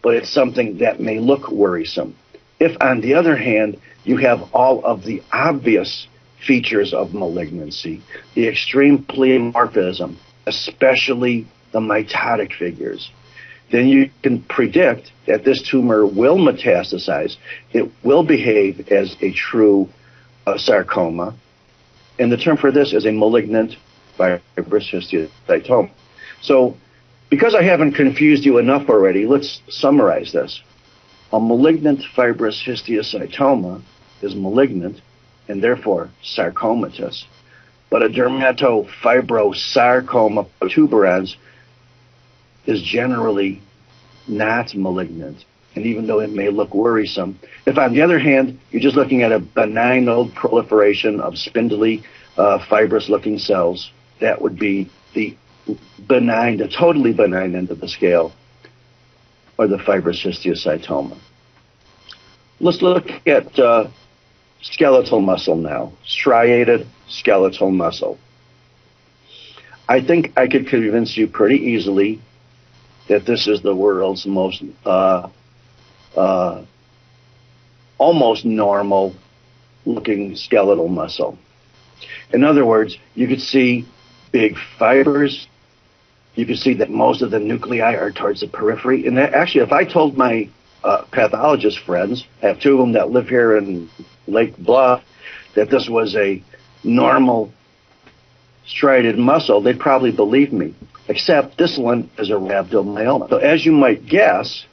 but it's something that may look worrisome. If, on the other hand, you have all of the obvious features of malignancy, the extreme pleomorphism, especially the mitotic figures, then you can predict that this tumor will metastasize. It will behave as a true sarcoma, and the term for this is a malignant fibrous histiocytoma. So, because I haven't confused you enough already, let's summarize this. A malignant fibrous histiocytoma is malignant and therefore sarcomatous, but a dermatofibrosarcoma protuberans is generally not malignant, and even though it may look worrisome, if on the other hand you're just looking at a benign old proliferation of spindly fibrous looking cells, that would be the benign, the totally benign end of the scale, or the fibrous histiocytoma. Let's look at skeletal muscle now, striated skeletal muscle. I think I could convince you pretty easily that this is the world's most almost normal looking skeletal muscle. In other words, you could see big fibers. You can see that most of the nuclei are towards the periphery. And actually, if I told my pathologist friends, I have two of them that live here in Lake Bluff, that this was a normal striated muscle, they'd probably believe me. Except this one is a rhabdomyoma. So as you might guess,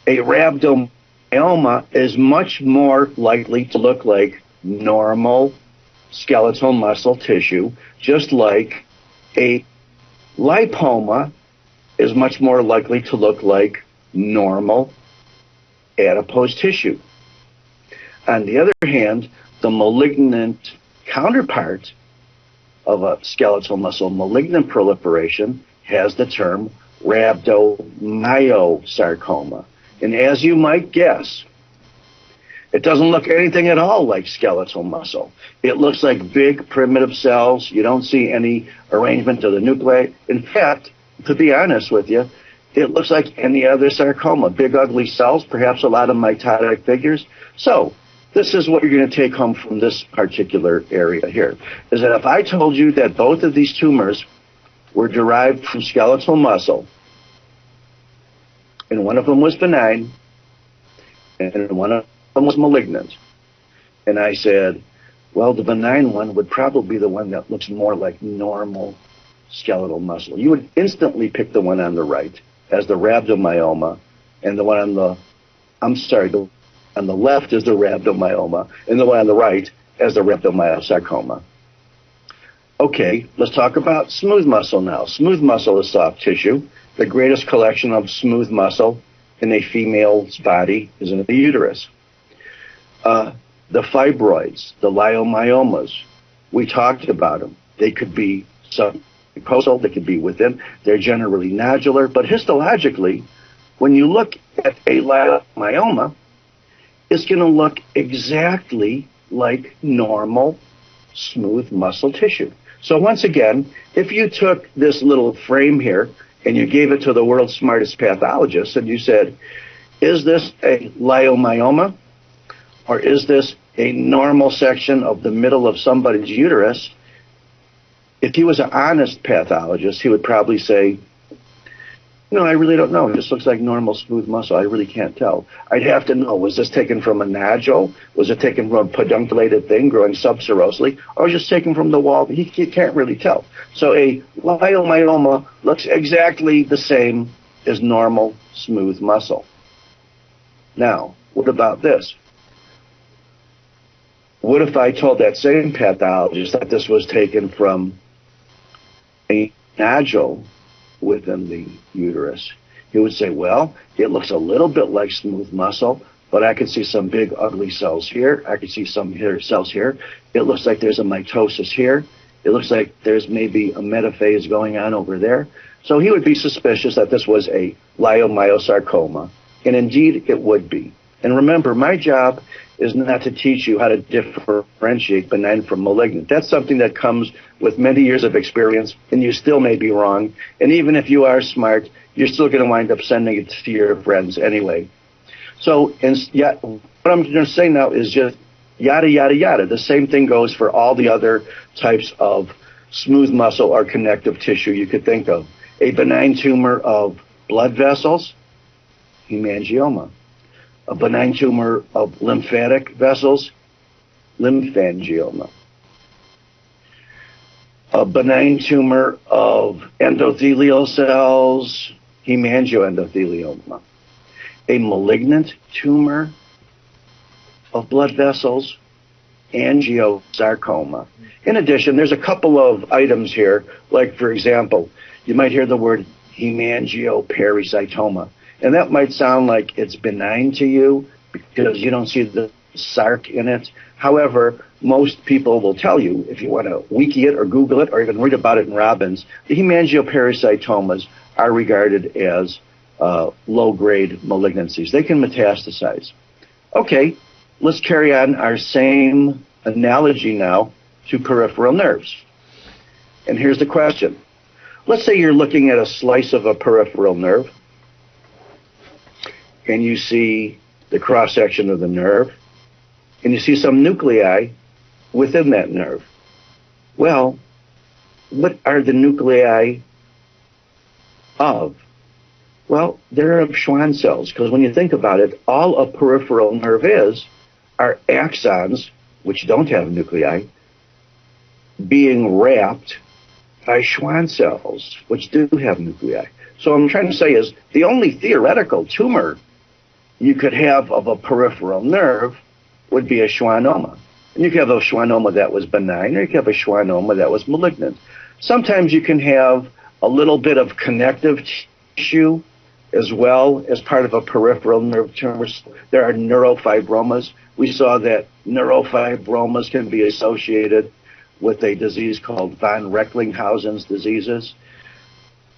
a rhabdomyoma is much more likely to look like normal skeletal muscle tissue, just like a lipoma is much more likely to look like normal adipose tissue. On the other hand, the malignant counterpart of a skeletal muscle malignant proliferation has the term rhabdomyosarcoma. And as you might guess, it doesn't look anything at all like skeletal muscle. It looks like big primitive cells. You don't see any arrangement of the nuclei. In fact, to be honest with you, it looks like any other sarcoma. Big ugly cells, perhaps a lot of mitotic figures. So this is what you're going to take home from this particular area here, is that if I told you that both of these tumors were derived from skeletal muscle, and one of them was benign, and one of them was malignant, and I said, well, the benign one would probably be the one that looks more like normal skeletal muscle, you would instantly pick the one on the right as the rhabdomyoma, and the one on the, on the left is the rhabdomyoma, and the one on the right as the rhabdomyosarcoma. Okay, let's talk about smooth muscle now. Smooth muscle is soft tissue. The greatest collection of smooth muscle in a female's body is in the uterus. The fibroids, the leiomyomas, we talked about them. They could be mucosal, they can be within. They're generally nodular, but histologically, when you look at a leiomyoma, it's going to look exactly like normal smooth muscle tissue. So once again, if you took this little frame here and you gave it to the world's smartest pathologist and you said, is this a leiomyoma or is this a normal section of the middle of somebody's uterus? If he was an honest pathologist, he would probably say, no, I really don't know. It just looks like normal smooth muscle. I really can't tell. I'd have to know, was this taken from a nodule? Was it taken from a pedunculated thing growing subserosely? Or was it just taken from the wall? He can't really tell. So a leiomyoma looks exactly the same as normal smooth muscle. Now, what about this? What if I told that same pathologist that this was taken from a nodule within the uterus? He would say, well, it looks a little bit like smooth muscle, but I can see some big ugly cells here. I can see some cells here. It looks like there's a mitosis here. It looks like there's maybe a metaphase going on over there. So he would be suspicious that this was a leiomyosarcoma, and indeed it would be. And remember, my job is not to teach you how to differentiate benign from malignant. That's something that comes with many years of experience, and you still may be wrong. And even if you are smart, you're still going to wind up sending it to your friends anyway. So what I'm going to say now is just yada, yada, yada. The same thing goes for all the other types of smooth muscle or connective tissue you could think of. A benign tumor of blood vessels, hemangioma. A benign tumor of lymphatic vessels, lymphangioma. A benign tumor of endothelial cells, hemangioendothelioma. A malignant tumor of blood vessels, angiosarcoma. In addition, there's a couple of items here, like, for example, you might hear the word hemangiopericytoma. And that might sound like it's benign to you because you don't see the sarc in it. However, most people will tell you, if you want to wiki it or Google it or even read about it in Robbins, the hemangiopericytomas are regarded as low-grade malignancies. They can metastasize. Okay, let's carry on our same analogy now to peripheral nerves. And here's the question. Let's say you're looking at a slice of a peripheral nerve, and you see the cross-section of the nerve, and you see some nuclei within that nerve. Well, what are the nuclei of? Well, they're of Schwann cells, because when you think about it, all a peripheral nerve are axons, which don't have nuclei, being wrapped by Schwann cells, which do have nuclei. So what I'm trying to say is the only theoretical tumor you could have of a peripheral nerve would be a schwannoma. And you could have a schwannoma that was benign, or you could have a schwannoma that was malignant. Sometimes you can have a little bit of connective tissue as well as part of a peripheral nerve tumor. There are neurofibromas. We saw that neurofibromas can be associated with a disease called von Recklinghausen's diseases.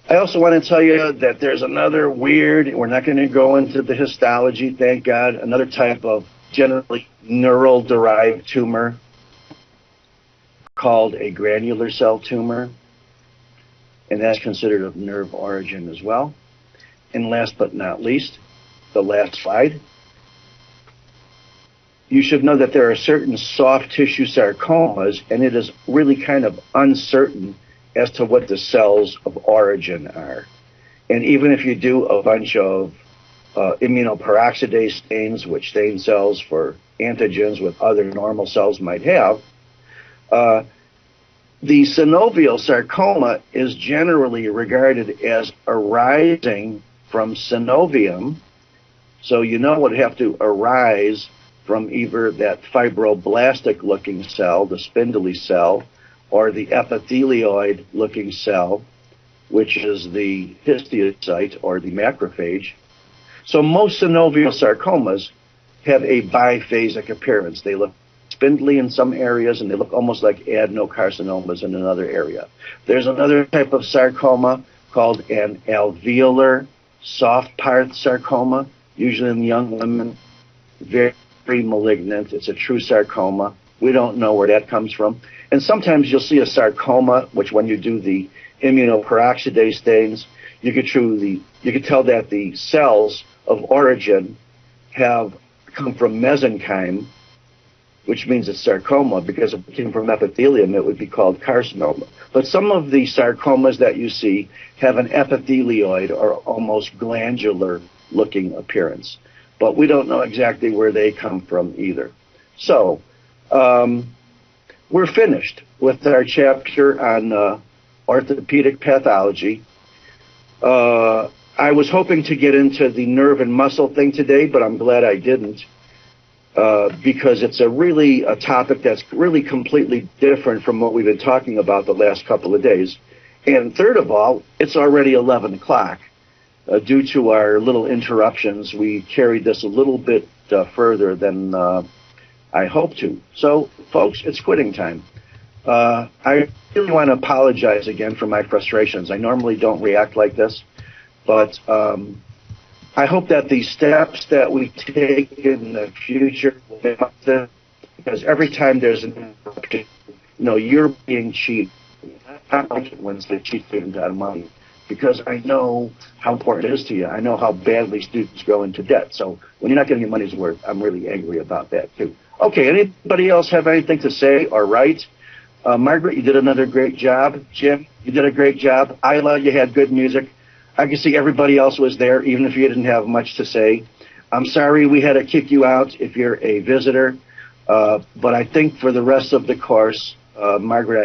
I also want to tell you that there's another weird, we're not going to go into the histology, thank God, another type of generally neural-derived tumor called a granular cell tumor, and that's considered of nerve origin as well. And last but not least, the last slide, you should know that there are certain soft tissue sarcomas, and it is really kind of uncertain as to what the cells of origin are. And even if you do a bunch of immunoperoxidase stains, which stain cells for antigens with other normal cells might have, the synovial sarcoma is generally regarded as arising from synovium. So you know it would have to arise from either that fibroblastic-looking cell, the spindly cell, or the epithelioid-looking cell, which is the histiocyte or the macrophage. So most synovial sarcomas have a biphasic appearance. They look spindly in some areas, and they look almost like adenocarcinomas in another area. There's another type of sarcoma called an alveolar soft part sarcoma, usually in young women, very, very malignant. It's a true sarcoma. We don't know where that comes from. And sometimes you'll see a sarcoma, which when you do the immunoperoxidase stains, you could tell that the cells of origin have come from mesenchyme, which means it's sarcoma, because if it came from epithelium, it would be called carcinoma. But some of the sarcomas that you see have an epithelioid or almost glandular-looking appearance. But we don't know exactly where they come from either. So, we're finished with our chapter on orthopedic pathology. I was hoping to get into the nerve and muscle thing today, but I'm glad I didn't, because it's a topic that's really completely different from what we've been talking about the last couple of days. And third of all, it's already 11 o'clock. Due to our little interruptions, we carried this a little bit further than I hope to. So, folks, it's quitting time. I really want to apologize again for my frustrations. I normally don't react like this, but I hope that the steps that we take in the future will be because every time there's an interruption, you're being cheated. I don't like it when they cheat students out of money, because I know how important it is to you. I know how badly students go into debt. So when you're not getting your money's worth, I'm really angry about that, too. Okay, anybody else have anything to say or write? Margaret, you did another great job. Jim, you did a great job. Isla, you had good music. I can see everybody else was there, even if you didn't have much to say. I'm sorry we had to kick you out if you're a visitor, but I think for the rest of the course, Margaret,